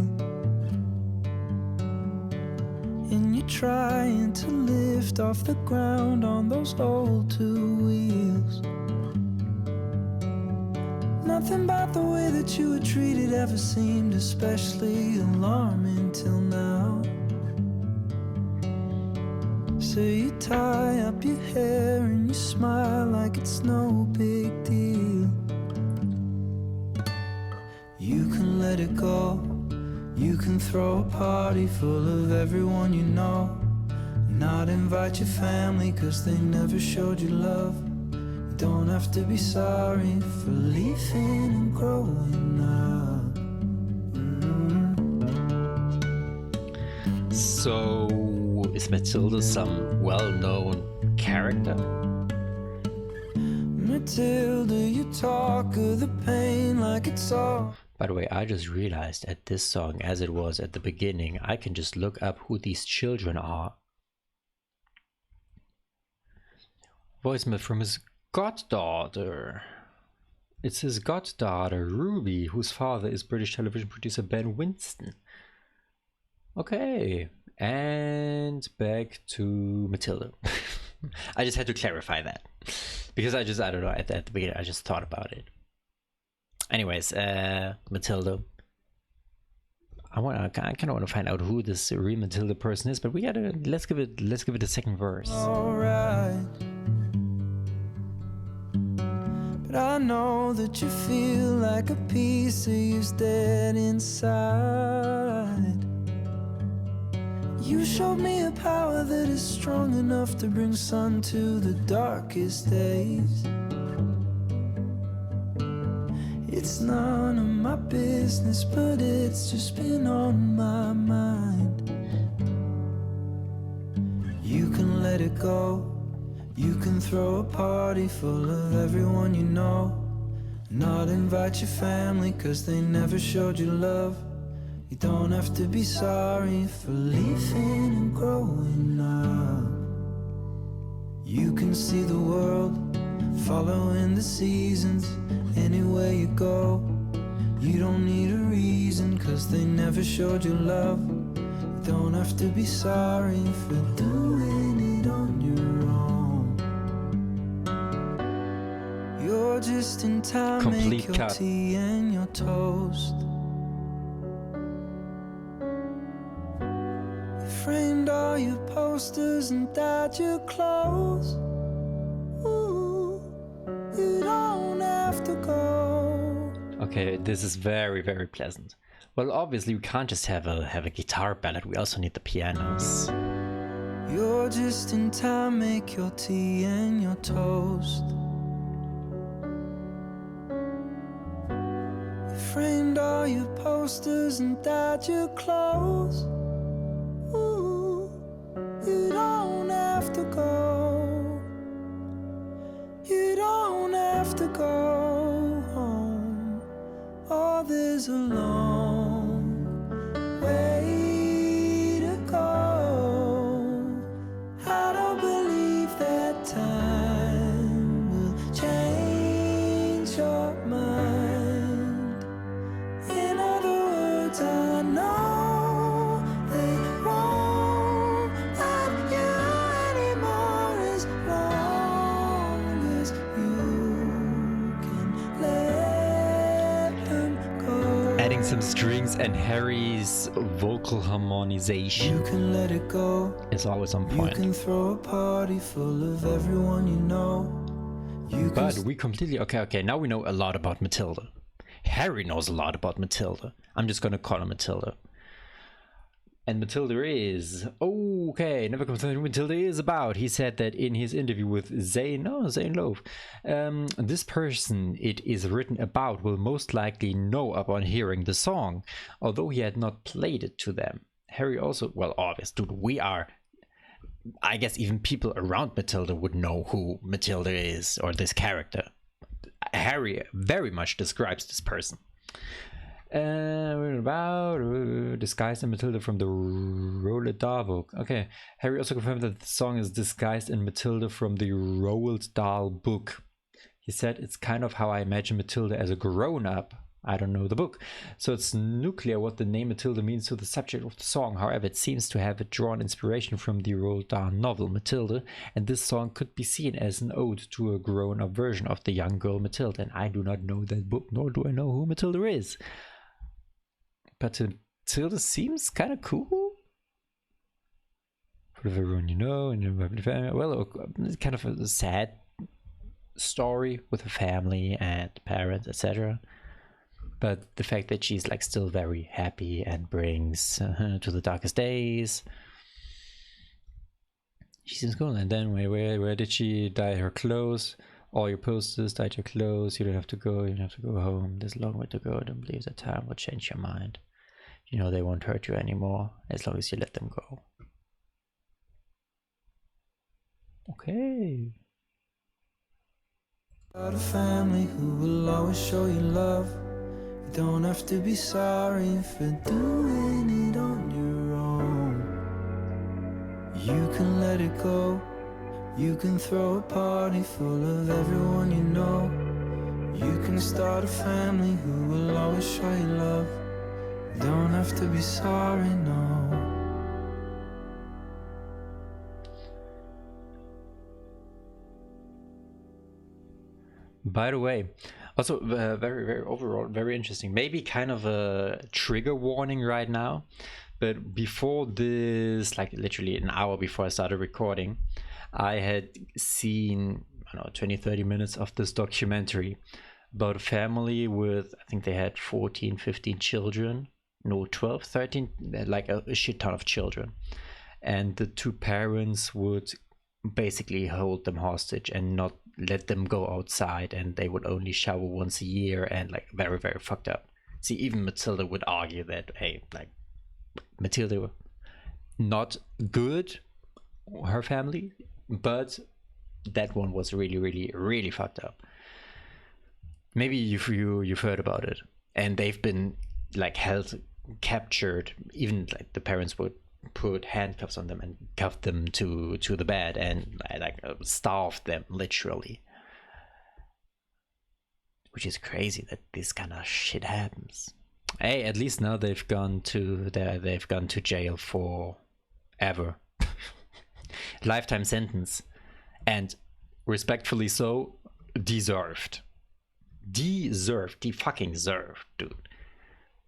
and you're trying to lift off the ground on those old two wheels. Nothing about the way that you were treated ever seemed especially alarming till now. So you tie up your hair and you smile like it's no big deal. You can let it go. You can throw a party full of everyone you know, not invite your family cause they never showed you love. You don't have to be sorry for leaving and growing up. So, is Matilda some well-known character? Matilda, you talk of the pain like it's all. By the way, I just realized at this song, as it was at the beginning, I can just look up who these children are. Voicemail from his goddaughter. It's his goddaughter, Ruby, whose father is British television producer Ben Winston. Okay, and back to Matilda. I just had to clarify that. Because I don't know, at the beginning I just thought about it. Anyways, Matilda. I kind of want to find out who this real Matilda person is, but let's give it a second verse. Alright. But I know that you feel like a piece of you's dead inside. You showed me a power that is strong enough to bring sun to the darkest days. It's none of my business, but it's just been on my mind. You can let it go. You can throw a party full of everyone you know, not invite your family cause they never showed you love. You don't have to be sorry for leaving and growing up. You can see the world, following the seasons, anywhere you go. You don't need a reason cause they never showed you love. You don't have to be sorry for doing it on your own. You're just in time, Complete make your cut. tea and your toast. You framed all your posters and dyed your clothes. Ooh, you don't have to go. Okay, this is very, very pleasant. Well, obviously we can't just have a guitar ballad, we also need the pianos. You're just in time, make your tea and your toast. You framed all your posters and dyed your clothes. Ooh, you don't have to go. You don't have to go home. Oh, there's a long way to go. I don't believe that time will change your mind. In other words, I know they won't love you anymore as long as you can let them go. Adding playing some strings, and Harry's vocal harmonization You can let it go. is always on You point. can throw a party full of everyone you know. You can But we completely... Okay, now we know a lot about Matilda. Harry knows a lot about Matilda. I'm just gonna call her Matilda. And Matilda is... Okay, never comes to Matilda is about. He said that in his interview with Zane Lowe. This person it is written about will most likely know upon hearing the song, although he had not played it to them. Harry also... Well, obvious, dude, we are... I guess even people around Matilda would know who Matilda is, or this character. Harry very much describes this person. About disguised in Matilda from the Roald Dahl book. Okay, Harry also confirmed that the song is disguised in Matilda from the Roald Dahl book. He said it's kind of how I imagine Matilda as a grown-up. I don't know the book, so it's nuclear what the name Matilda means to the subject of the song. However, it seems to have drawn inspiration from the Roald Dahl novel Matilda, and this song could be seen as an ode to a grown-up version of the young girl Matilda. And I do not know that book, nor do I know who Matilda is. But Matilda seems kind of cool. For everyone you know, and your family. Well, it's kind of a sad story with a family and parents, etc. But the fact that she's like still very happy and brings to the darkest days. She seems cool. And then where did she dye her clothes? All your posters dyed your clothes. You don't have to go. You don't have to go home. There's a long way to go. I don't believe that time will change your mind. You know they won't hurt you anymore as long as you let them go. Okay. got a family who will always show you love. You don't have to be sorry for doing it on your own. You can let it go. You can throw a party full of everyone you know. You can start a family who will always show you love. You don't have to be sorry, no. By the way, also very overall very interesting. Maybe kind of a trigger warning right now, but before this, like literally an hour before I started recording, I had seen, I don't know, 20-30 minutes of this documentary about a family with, I think they had 14-15 children, no, 12-13, like a shit ton of children, and the two parents would basically hold them hostage and not let them go outside, and they would only shower once a year, and like very fucked up. See, even Matilda would argue that, hey, like Matilda not good, her family, but that one was really fucked up. Maybe you've heard about it, and they've been like held captured. Even like the parents would put handcuffs on them and cuff them to the bed and like starve them literally, which is crazy that this kind of shit happens. Hey, at least now they've gone to jail forever. Lifetime sentence, and respectfully so, deserved. They fucking deserved, dude.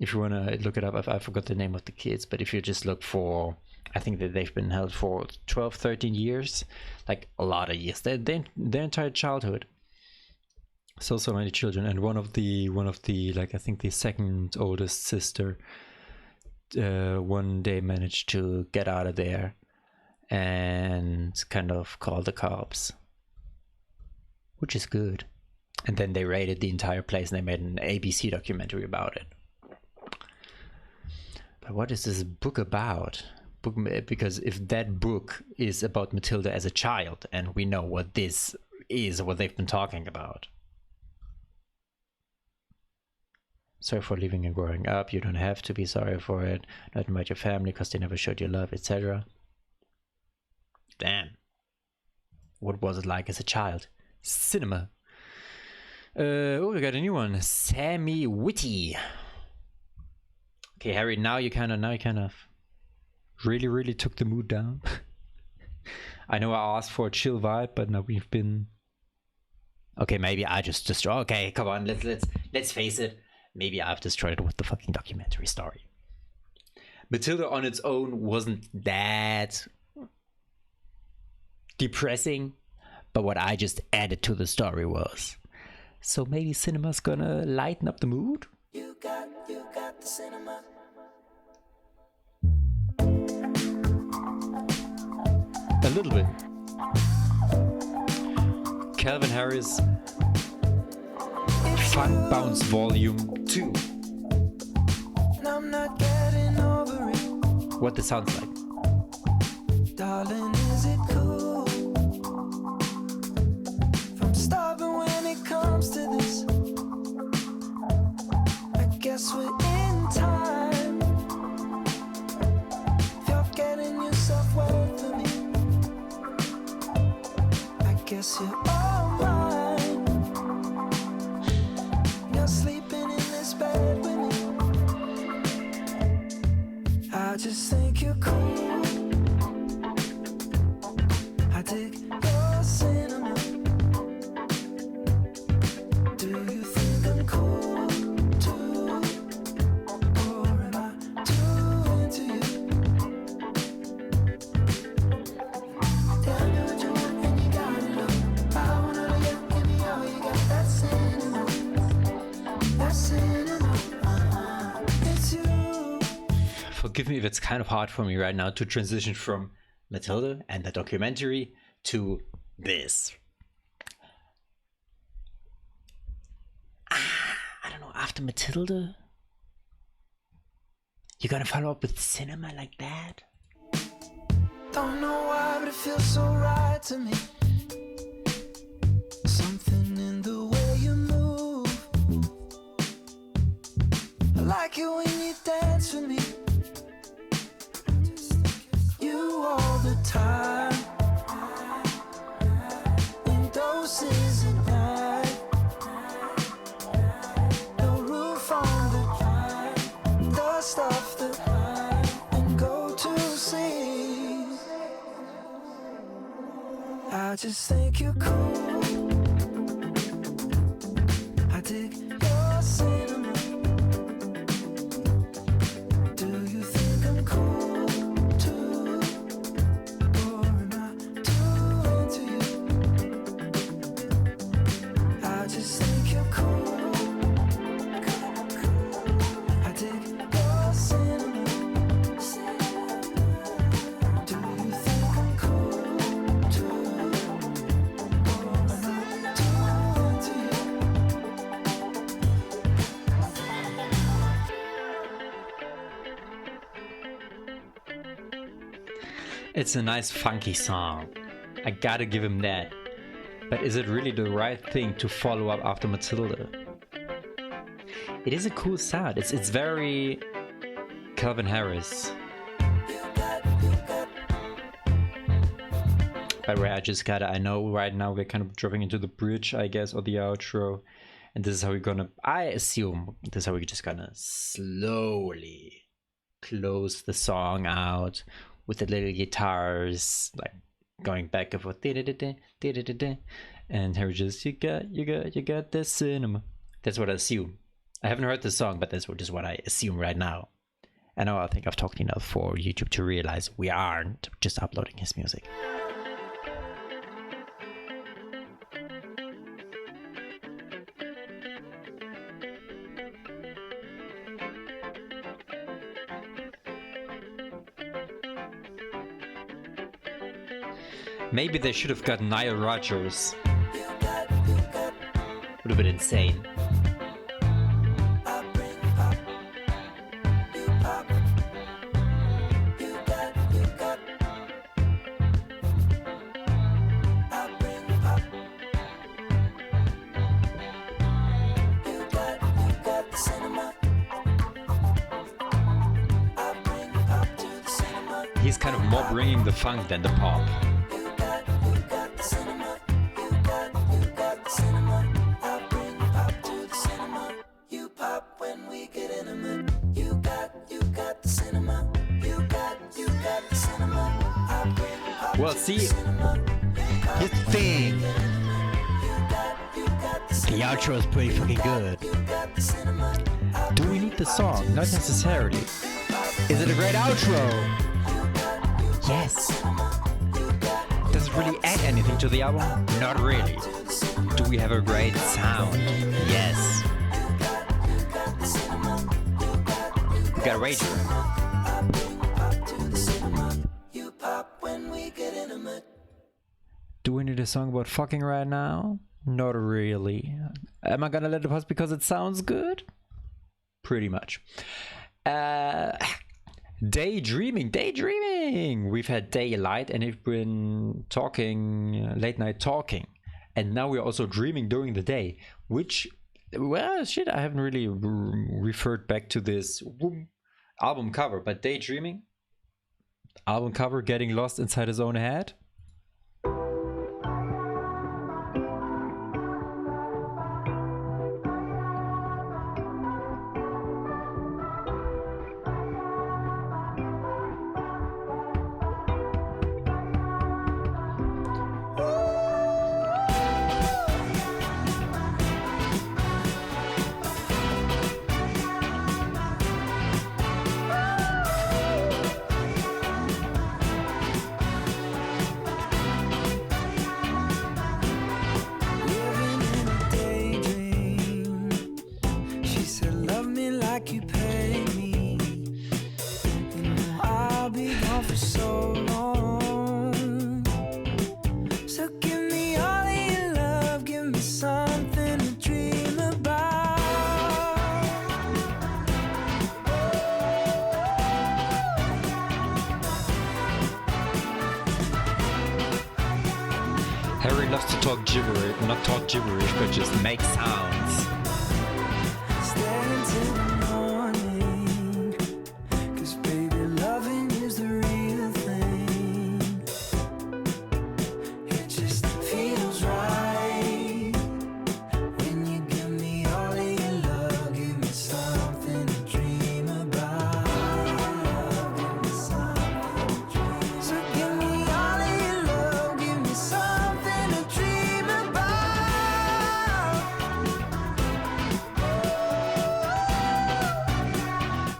If you want to look it up, I forgot the name of the kids, but if you just look for, I think that they've been held for 12-13 years, like a lot of years, their entire childhood. So many children. And one of the like, I think the second oldest sister one day managed to get out of there and kind of call the cops, which is good. And then they raided the entire place and they made an ABC documentary about it. But what is this book about? Because if that book is about Matilda as a child, and we know what this is, what they've been talking about. Sorry for living and growing up. You don't have to be sorry for it. Not about your family because they never showed you love, etc. Damn. What was it like as a child? Cinema. We got a new one. Sammy Whitty. Okay, Harry, now you kind of really took the mood down. I know I asked for a chill vibe, but now we've been... Okay, maybe I just okay, come on, let's face it. maybe I've destroyed it with the fucking documentary story. Matilda on its own wasn't that depressing, but what I just added to the story was. So maybe cinema's gonna lighten up the mood? You got the cinema. A little bit. Calvin Harris, Funk Bounce Volume 2. And I'm not getting over it. What this sounds like. Darling, is it cool? If I'm starving when it comes to this, I guess we're in time. If you're getting yourself well for me, I guess you're all mine. You're sleeping in this bed with me. I just think you're cool. I dig your cinema. Do you think I'm cool too? Or am I too into you? Tell me what you want and you got it all. I wanna know you, give me all you got. That cinema. That cinema. It's you. Forgive me if it's kind of hard for me right now to transition from Matilda and the documentary to this. I don't know, after Matilda, you're gonna follow up with cinema like that? Don't know why, but it feels so right to me. Something in the way you move. I like it when you dance with me. You all the time. In doses at night. No roof on the stuff that I and go to sleep. I just think you're cool. I dig your cinema. Do you think I'm cool too? Or am I too into you? I just think you're cool. I dig your cinema. Do you think I'm cool too? Or am I too into you? It's a nice funky song. I gotta give him that. But is it really the right thing to follow up after Matilda? It is a cool sound. It's very Calvin Harris. By the way, I know right now we're kind of dropping into the bridge, I guess, or the outro. And this is how I assume this is how we're just gonna slowly close the song out with the little guitars, like going back and forth. And Harry just, you got this cinema. That's what I assume. I haven't heard the song, but that's just what I assume right now. I know I think I've talked enough for YouTube to realize we aren't just uploading his music. Maybe they should have got Nile Rodgers. Would have been insane. He's kind of more bringing the funk than the pop. Well, see, here's the thing. The outro is pretty fucking good. hate the song, not necessarily. Is it a great outro? Yes. Does it really add anything to the album? Not really. Do we have a great sound? Yes. We got a wager. Do we need a song about fucking right now? Not really. Am I gonna let it pass because it sounds good? Pretty much. Daydreaming. We've had daylight and we've been talking, late night talking. And now we're also dreaming during the day, which, well, shit, I haven't really referred back to this album cover, but daydreaming, album cover, getting lost inside his own head. Harry loves to talk gibberish, not talk gibberish, but just make sounds.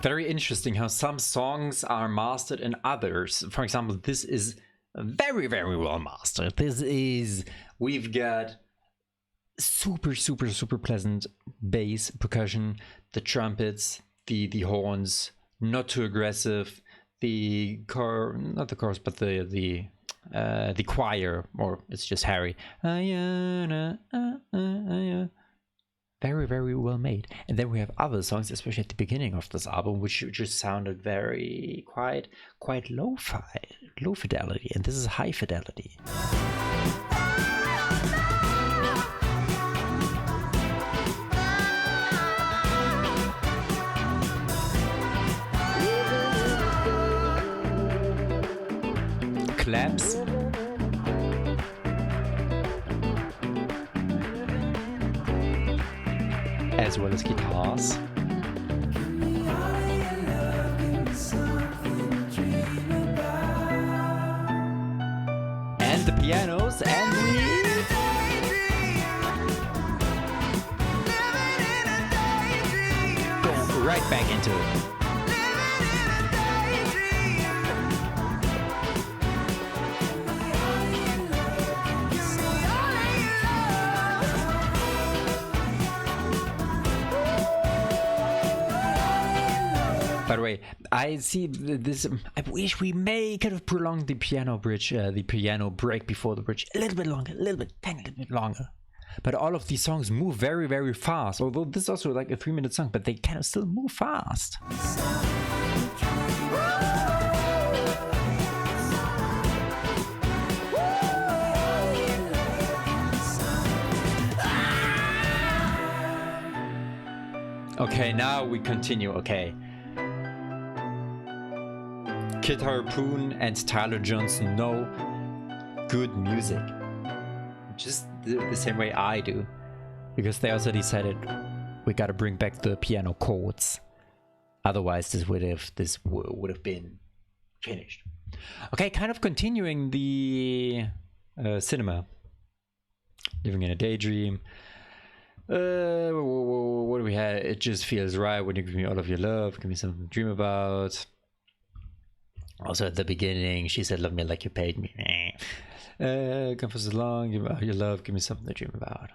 Very interesting how some songs are mastered and others. For example, this is very, very well mastered. We've got super, super, super pleasant bass, percussion, the trumpets, the horns, not too aggressive, not the chorus, but the choir, or it's just Harry. Very, very well made. And then we have other songs, especially at the beginning of this album, which just sounded very quite low fidelity, and this is high fidelity. Claps. As well as guitars. And the pianos, and go right back into it. By the way, I see this. I wish we could have prolonged the piano bridge, the piano break before the bridge a little bit longer, tiny little bit longer. But all of these songs move very, very fast. Although this is also like a 3-minute song, but they kind of still move fast. Okay, now we continue. Okay. Kid Harpoon and Tyler Johnson know good music, just the same way I do, because they also decided we got to bring back the piano chords. Otherwise, this would have been finished. Okay, kind of continuing the cinema, living in a daydream. What do we have? It just feels right when you give me all of your love. Give me something to dream about. Also at the beginning, she said, "Love me like you paid me." Come for so long. Give me all your love. Give me something to dream about.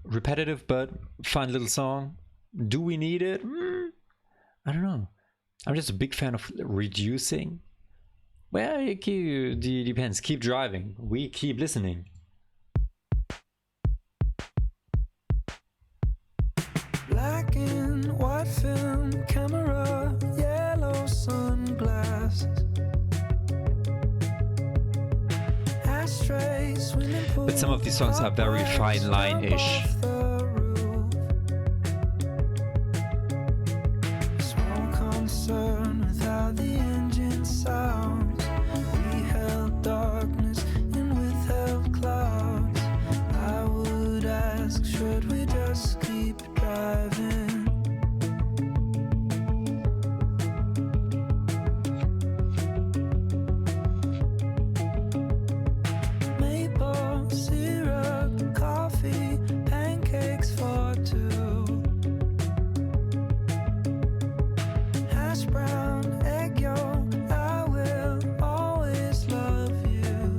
Repetitive but fun little song. Do we need it? I don't know. I'm just a big fan of reducing. Well, it depends. Keep driving. We keep listening. Black and white film camera, yellow sunglasses. Ashtrays, swimming pool. But some of these songs are very fine line-ish. Small concern with how the engine sounds. We held darkness and withheld clouds. I would ask, should we just keep driving? Maple syrup, coffee, pancakes for two. Hash brown, egg yolk, I will always love you.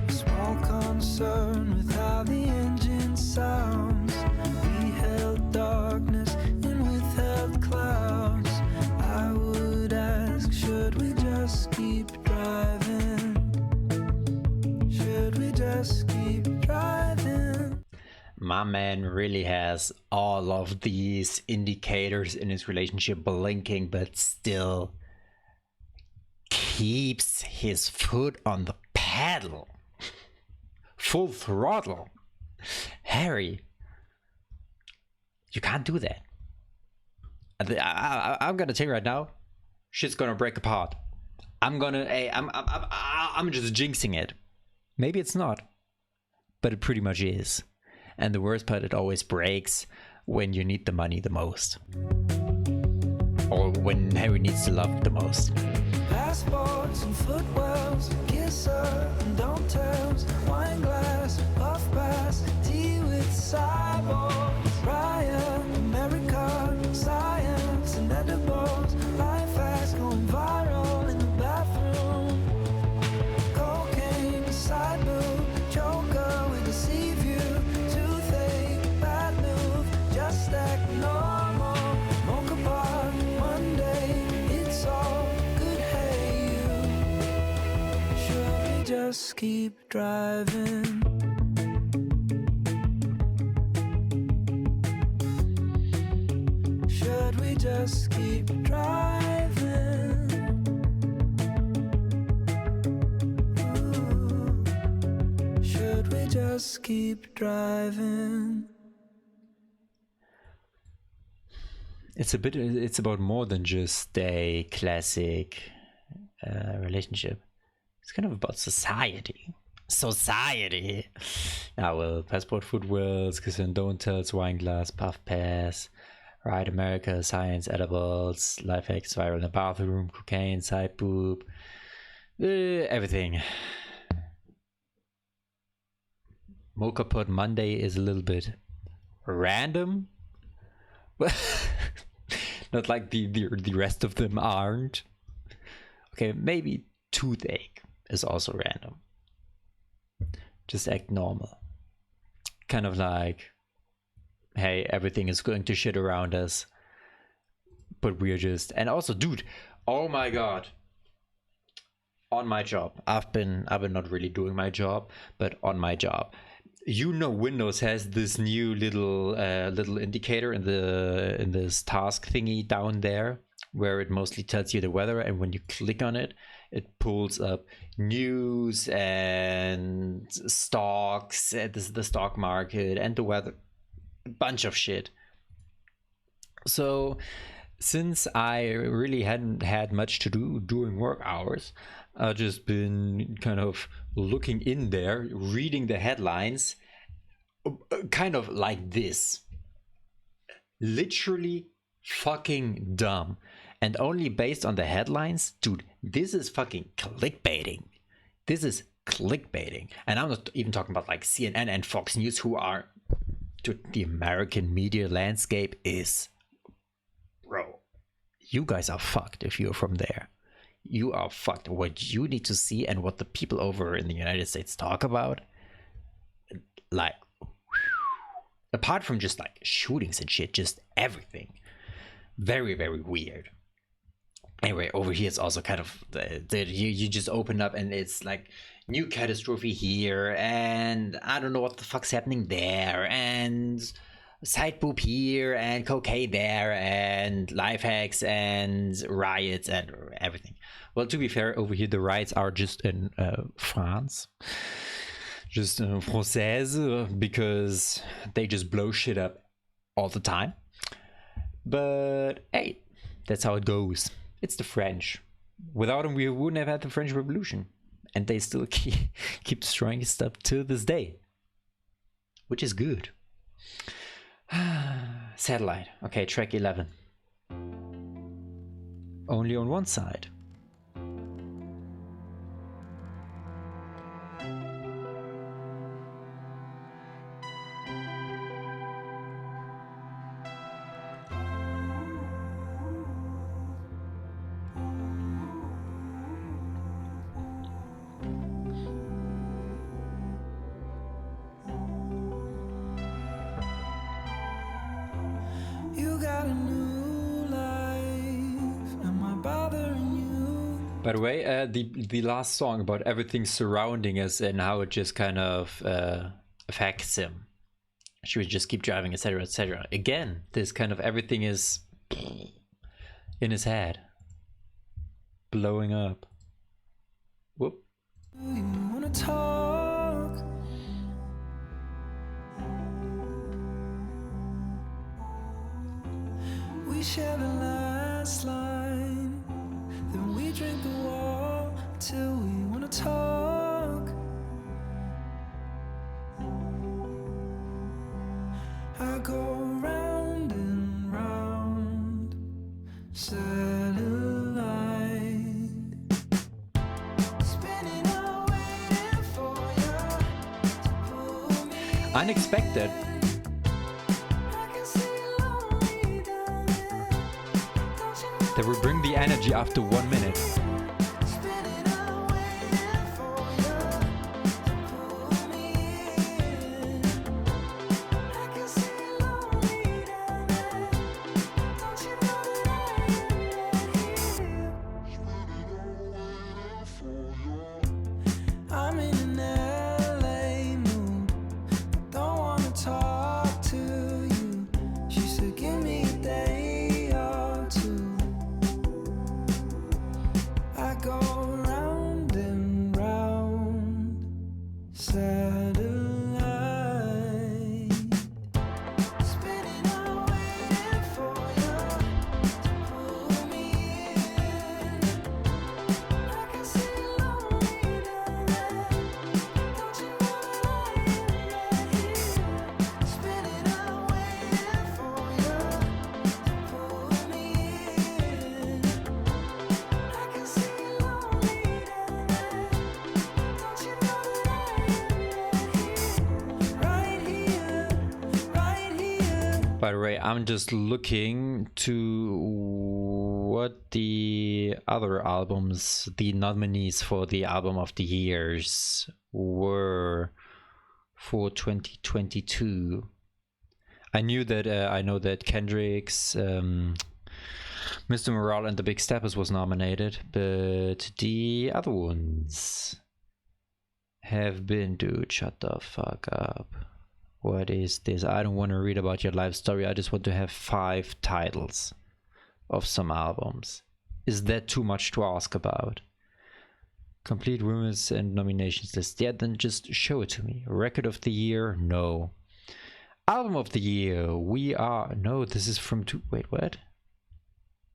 Small concern with how the engine sounds. We held darkness and withheld clouds. I would ask, should we just keep driving? Should we just keep driving? My man really has all of these indicators in his relationship blinking, but still keeps his foot on the pedal. Full throttle. Harry, you can't do that. I'm gonna tell you right now, shit's gonna break apart. I'm just jinxing it. Maybe it's not, but it pretty much is. And the worst part, it always breaks when you need the money the most. Or when Harry needs the love the most. Passports and footwells, kisser and don't tells, wine glass, puff pass, tea with cyborgs, Ryan, America, science and edibles, life fast going viral in the bathroom, cocaine, side boob, joker will deceive you, toothache, bad move, just act normal, mocha bar, Monday, it's all good, hey you, should we just keep driving? Should we just keep driving? Ooh. Should we just keep driving? It's about more than just a classic relationship. It's kind of about society. Now, well, passport, footwells, kiss and don't tells, wine glass, puff pass, right, America, science, edibles, life hacks, viral in the bathroom, cocaine, side boob, everything. Mocha pot Monday is a little bit random. Not like the rest of them aren't. Okay, maybe toothache is also random. Just act normal. Kind of like, hey, everything is going to shit around us, but we're just... And also, dude, oh my god, on my job, I've been not really doing my job, but on my job, you know, Windows has this new little indicator in this task thingy down there, where it mostly tells you the weather, and when you click on it, it pulls up news and stocks, the stock market and the weather, a bunch of shit. So since I really hadn't had much to do during work hours, I've just been kind of looking in there, reading the headlines, kind of like this. Literally fucking dumb. And only based on the headlines, dude, this is fucking clickbaiting. This is clickbaiting. And I'm not even talking about like CNN and Fox News, who are, the American media landscape is, bro, you guys are fucked if you're from there. You are fucked. What you need to see and what the people over in the United States talk about, like, apart from just like shootings and shit, just everything. Very, very weird. Anyway, over here it's also kind of you just open up and it's like new catastrophe here, and I don't know what the fuck's happening there, and side boob here, and cocaine there, and life hacks, and riots, and everything. Well, to be fair, over here the riots are just in France, just française, because they just blow shit up all the time. But hey, that's how it goes. It's the French. Without them, we wouldn't have had the French Revolution. And they still keep destroying stuff to this day. Which is good. Satellite. Okay, track 11. Only on one side. By the way, the last song about everything surrounding us and how it just kind of affects him. She would just keep driving, etc., etc. Again, this kind of everything is in his head, blowing up. Whoop. You wanna talk? We share the last line, then we drink the wall till we wanna talk. I go round and round, satellite, spinning out waiting for you to pull me. Unexpected. I can see lonely down there. Don't you know They will bring the energy after 1 minute. spinning out waiting for you to pull me in. I can see lonely down there. Don't you know that I am right here? I'm in an LA mood. Don't wanna talk to you. She said, give me a day or two. I go round and round, satellite, spinning out waiting for you to pull me in. I can see lonely down there. Don't you know that I am right here? Spinning out waiting for you to pull me in. I can see lonely down there. Don't you know that I am right here? Right here. By the way, I'm just looking to what the other albums, the nominees for the album of the years were for 2022. I know that Kendrick's Mr. Morale and the Big Steppers was nominated, but the other ones have been, dude, shut the fuck up. What is this? I don't want to read about your life story. I just want to have 5 titles of some albums. Is that too much to ask about? Complete winners and nominations list. Yeah, then just show it to me. Record of the year? No. Album of the year? No, this is from... Wait, what?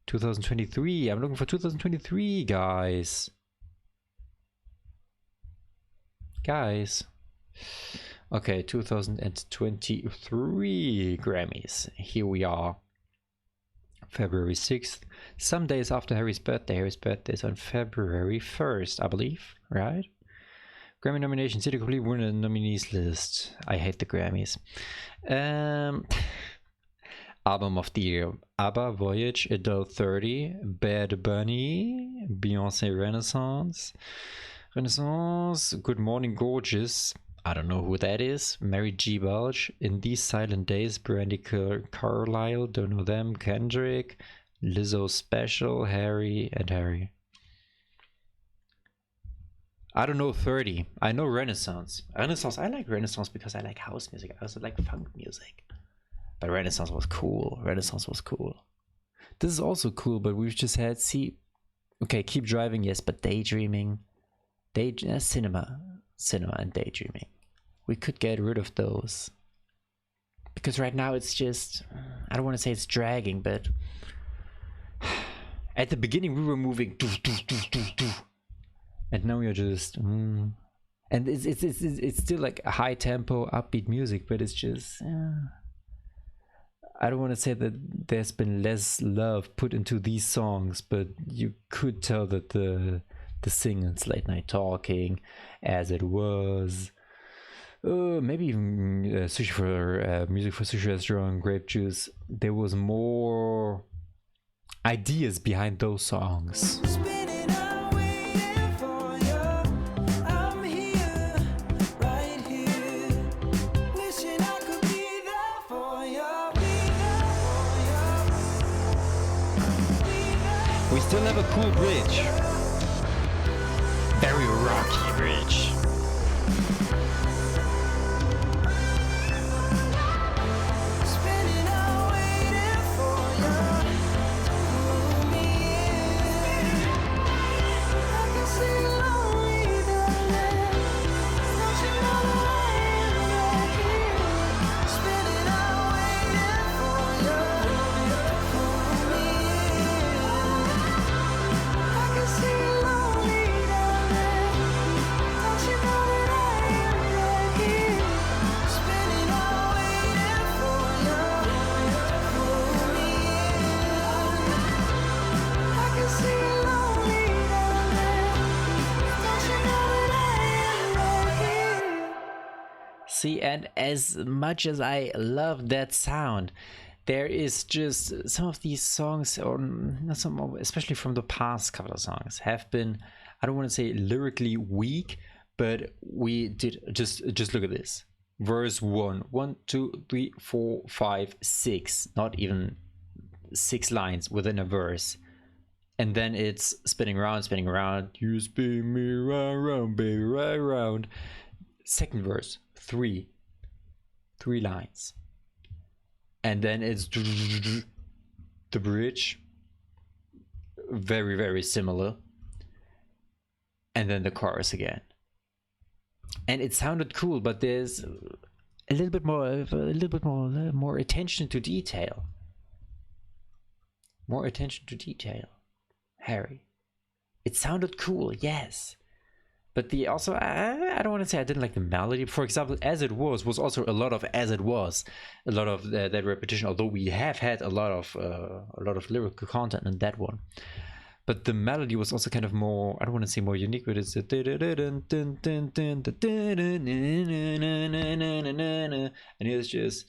2023. I'm looking for 2023, guys. Okay, 2023 Grammys. Here we are. February 6th. Some days after Harry's birthday. Harry's birthday is on February 1st, I believe, right? Grammy nominations. See the complete winner nominees list. I hate the Grammys. Album of the year: ABBA, Voyage, Adele 30, Bad Bunny, Beyonce, Renaissance, Good Morning Gorgeous, I don't know who that is, Mary J. Blige, In These Silent Days, Brandy Carlisle, don't know them, Kendrick, Lizzo Special, Harry. I don't know 30. I know Renaissance. I like Renaissance because I like house music. I also like funk music. But Renaissance was cool. This is also cool, but we've just had, Keep Driving, yes, but Daydreaming. Cinema and Daydreaming. We could get rid of those. Because right now it's just, I don't want to say it's dragging, but at the beginning we were moving, and now you're just, and it's still like a high tempo, upbeat music, but it's just, I don't want to say that there's been less love put into these songs, but you could tell that the singles, Late Night Talking, As It Was, maybe even Music for Sushi Restaurant, Grape Juice, there was more ideas behind those songs. We still have a cool bridge. Very rocky bridge. See, and as much as I love that sound, there is just some of these songs, or not some, especially from the past couple of songs, have been, I don't want to say lyrically weak, but we did just look at this. Verse 1, 2, 3, 4, 5, 6, not even 6 lines within a verse. And then it's spinning around, you spin me round, baby, right round. Second verse, 3 lines, and then it's the bridge, very, very similar, and then the chorus again. And it sounded cool, but there's a little bit more attention to detail. More attention to detail, Harry. It sounded cool, yes. But I don't want to say I didn't like the melody. For example, As It Was also a lot of As It Was, a lot of that repetition. Although we have had a lot of lyrical content in that one, but the melody was also kind of more, I don't want to say more unique, but it's and it's just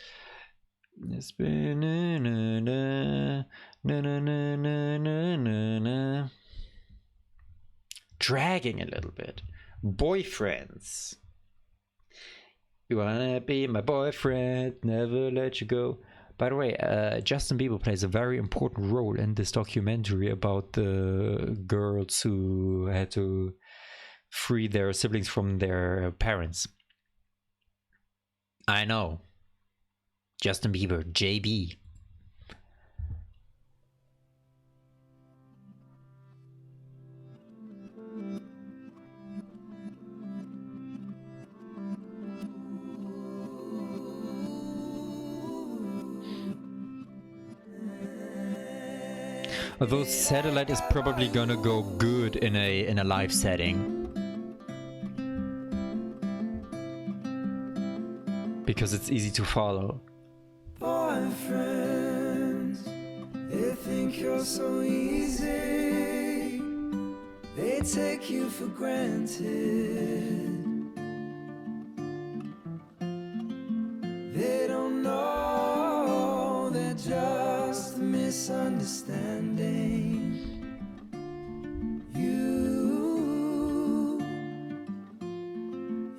dragging a little bit. Boyfriends. You wanna be my boyfriend, never let you go. By the way, Justin Bieber plays a very important role in this documentary about the girls who had to free their siblings from their parents. I know. Justin Bieber, JB. Although Satellite is probably gonna go good in a live setting, because it's easy to follow. Boyfriends, they think you're so easy. They take you for granted. we're just a misunderstanding.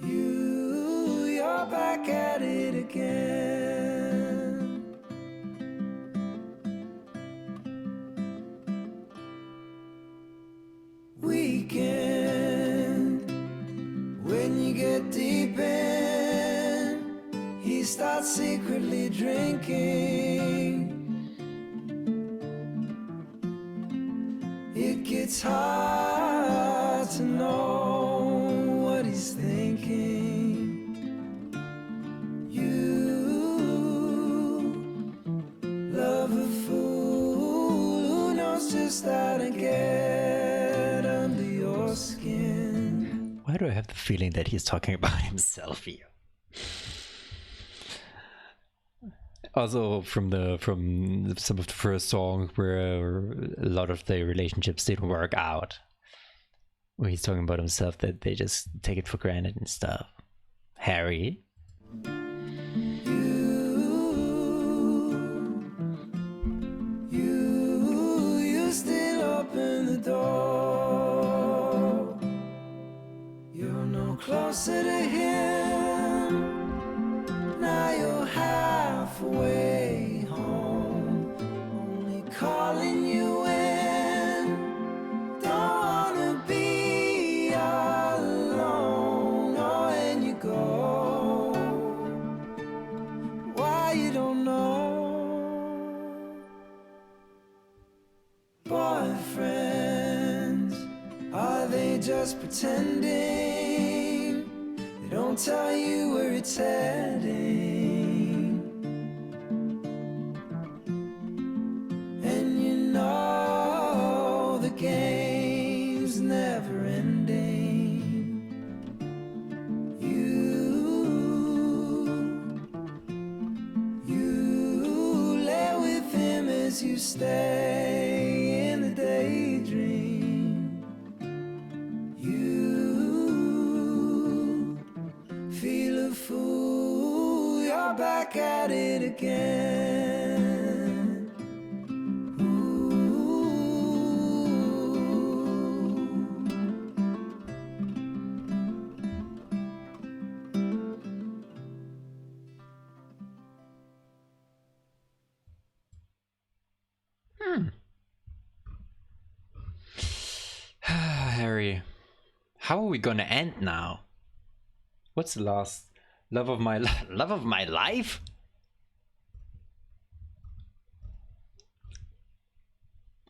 You're back at it again. Weekend, when you get deep in, he starts secretly drinking. It gets hard to know what he's thinking. Love a fool who knows just how to get under your skin. Why do I have the feeling that he's talking about himself here? Also from some of the first songs where a lot of the relationships didn't work out, where he's talking about himself, that they just take it for granted and stuff. Harry. You still open the door. You're no closer to him. Now you're halfway home, only calling you in. Don't wanna be alone. Oh, and you go. Why you don't know? Boyfriends, are they just pretending? They don't tell you where it's heading. And you know the game's never ending. You lay with him as you stay in the daydream. You feel a fool, you're back at it again. Ooh. Harry, how are we gonna end now? What's the last love of my life?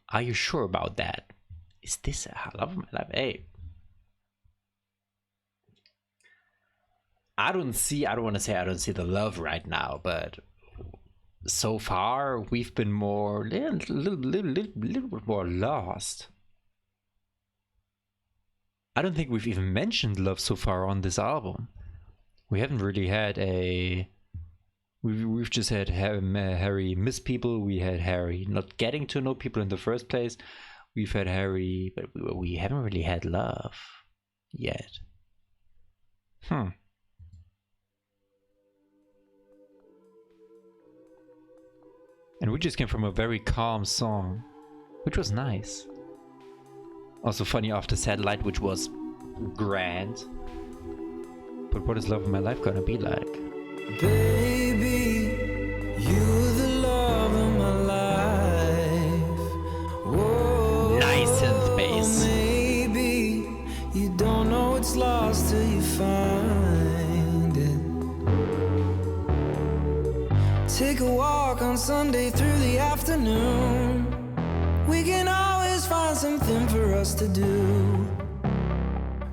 Are you sure about that? Is this a love of my life? Hey, I don't want to say I don't see the love right now, but so far we've been more little bit more lost. I don't think we've even mentioned love so far on this album. We haven't really had a... We've just had Harry miss people. We had Harry not getting to know people in the first place. We've had Harry, but we haven't really had love yet. And we just came from a very calm song, which was nice. Also funny after Satellite, which was grand. But what is love of my life gonna be like? Baby, you're the love of my life. Whoa, Nice synth bass. maybe you don't know it's lost till you find it. Take a walk on Sunday through the afternoon. We can always find something for us to do.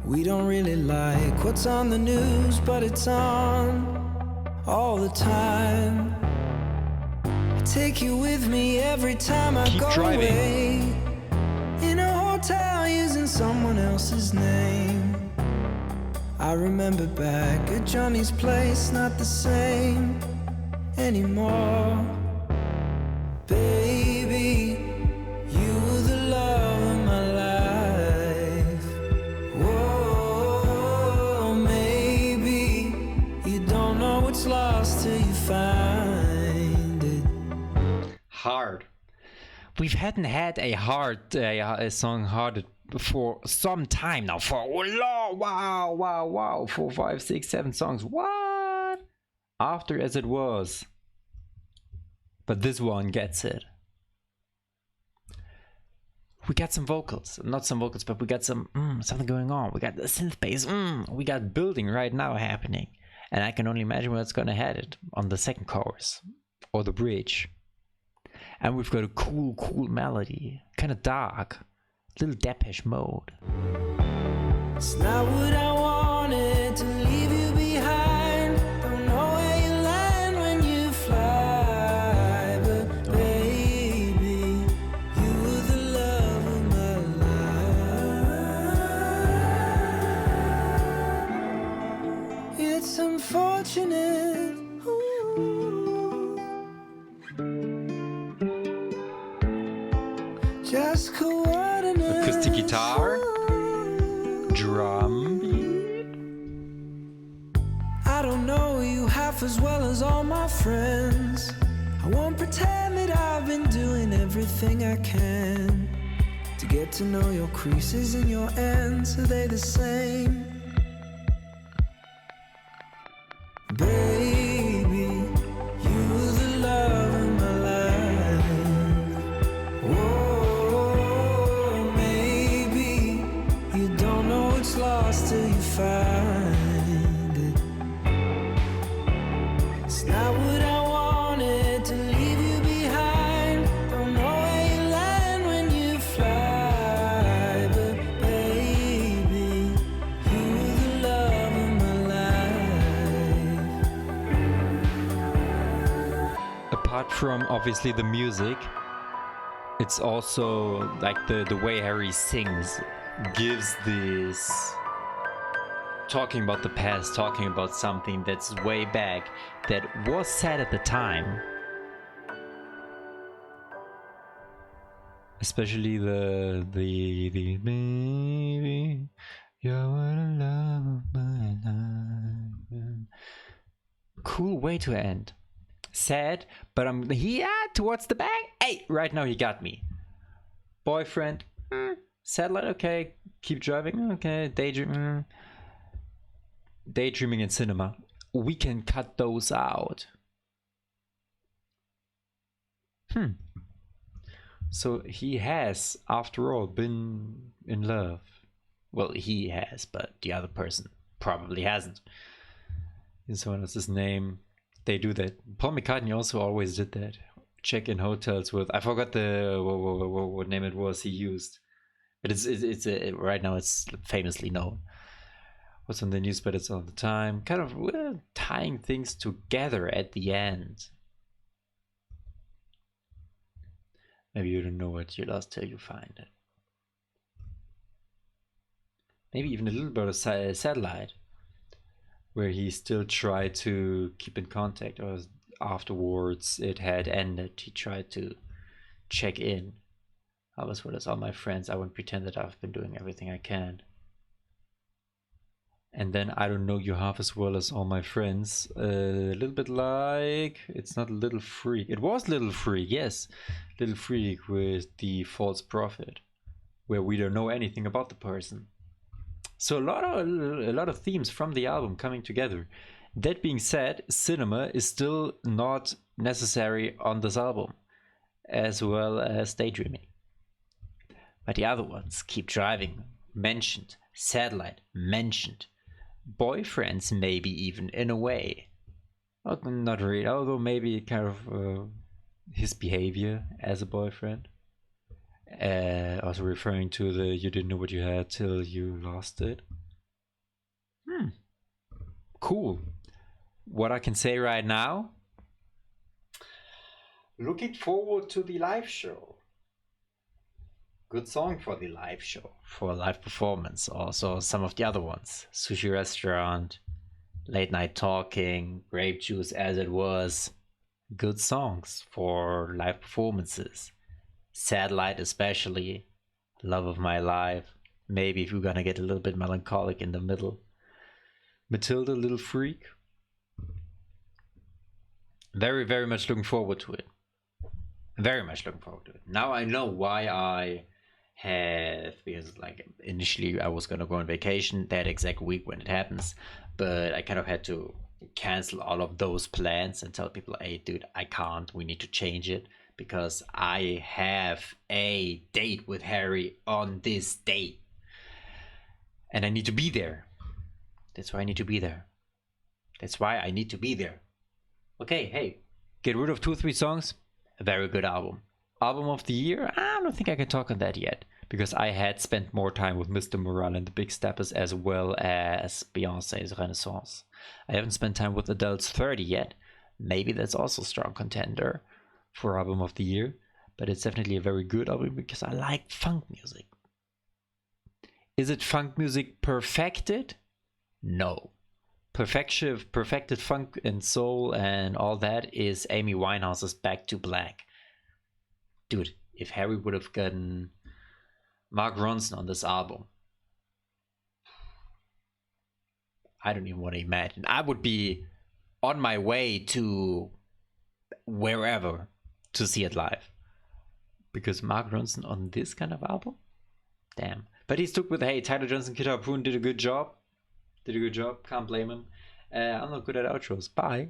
We don't really like what's on the news, but it's on all the time. I take you with me every time I Keep go driving. away. In a hotel using someone else's name. I remember back at Johnny's place, not the same anymore. Baby, you were the love of my life. Whoa, maybe you don't know what's lost till you find it. Hard. We hadn't had a song hard for some time now. For wow, 4, 5, 6, 7 songs. What? After As It Was. But this one gets it. We got some vocals, not some vocals, but we got some something going on. We got the synth bass. We got building right now happening, and I can only imagine what's gonna head it on the second chorus or the bridge. And we've got a cool melody, kind of dark, little Depeche Mode. It's not what I wanted to leave you behind. Don't know where you land when you fly, but baby, you were the love of my life. It's unfortunate. Just coordinates. Acoustic guitar, drum beat. I don't know you half as well as all my friends. I won't pretend that I've been doing everything I can to get to know your creases and your ends. Are they the same? Baby, you were the love of my life. Whoa, maybe you don't know it's lost till you find it. It's not what I wanted to leave you behind. Don't know where you land when you fly, but baby, you were the love of my life. Apart from obviously the music, it's also like the way Harry sings gives this talking about the past, talking about something that's way back that was said at the time. Especially the baby, you're the love of my life. Cool way to end. Sad, but I'm here towards the back. Hey, right now he got me. Boyfriend, satellite, okay. Keep driving, okay. Daydreaming in cinema. We can cut those out. So he has, after all, been in love. Well, he has, but the other person probably hasn't. In someone else's name. They do that. Paul McCartney also always did that. Check in hotels with, I forgot the what name it was he used, but it's right now it's famously known. What's on the news, but it's all the time. Kind of tying things together at the end. Maybe you don't know what you lost till you find it. Maybe even a little bit of satellite, where he still tried to keep in contact, or afterwards it had ended, he tried to check in. I was with all my friends, I won't pretend that I've been doing everything I can. And then I don't know you half as well as all my friends. A little bit like, it's not Little Freak, it was Little Freak, yes. Little Freak with the false prophet, where we don't know anything about the person. So a lot of themes from the album coming together. That being said, cinema is still not necessary on this album, as well as Daydreaming. But the other ones, Keep Driving, mentioned, Satellite, mentioned, Boyfriends maybe even, in a way. Not really, although maybe kind of his behavior as a boyfriend. Also referring to the you didn't know what you had till you lost it. Cool. What I can say right now, looking forward to the live show. Good song for the live show, for a live performance. Also some of the other ones, Sushi Restaurant, Late Night Talking, Grape Juice, As It Was. Good songs for live performances. Satellite especially, Love of My Life. Maybe if we're gonna get a little bit melancholic in the middle. Matilda, Little Freak. Very, very much looking forward to it. Very much looking forward to it. Now I know why I have, because like initially I was gonna go on vacation that exact week when it happens, but I kind of had to cancel all of those plans and tell people, hey dude, I can't, we need to change it because I have a date with Harry on this date and I need to be there. That's why I need to be there. That's why I need to be there. Okay, hey, get rid of 2-3 songs. A very good album. Album of the year? I don't think I can talk on that yet because I had spent more time with Mr. Morale and the Big Steppers as well as Beyonce's Renaissance. I haven't spent time with Adele's 30 yet. Maybe that's also a strong contender for album of the year, but it's definitely a very good album because I like funk music. Is it funk music perfected? No. Perfected funk and soul and all that is Amy Winehouse's Back to Black. Dude, if Harry would have gotten Mark Ronson on this album, I don't even want to imagine. I would be on my way to wherever to see it live. Because Mark Ronson on this kind of album? Damn. But he stuck with, hey, Tyler Johnson, Kid Harpoon did a good job. Can't blame him. I'm not good at outros. Bye.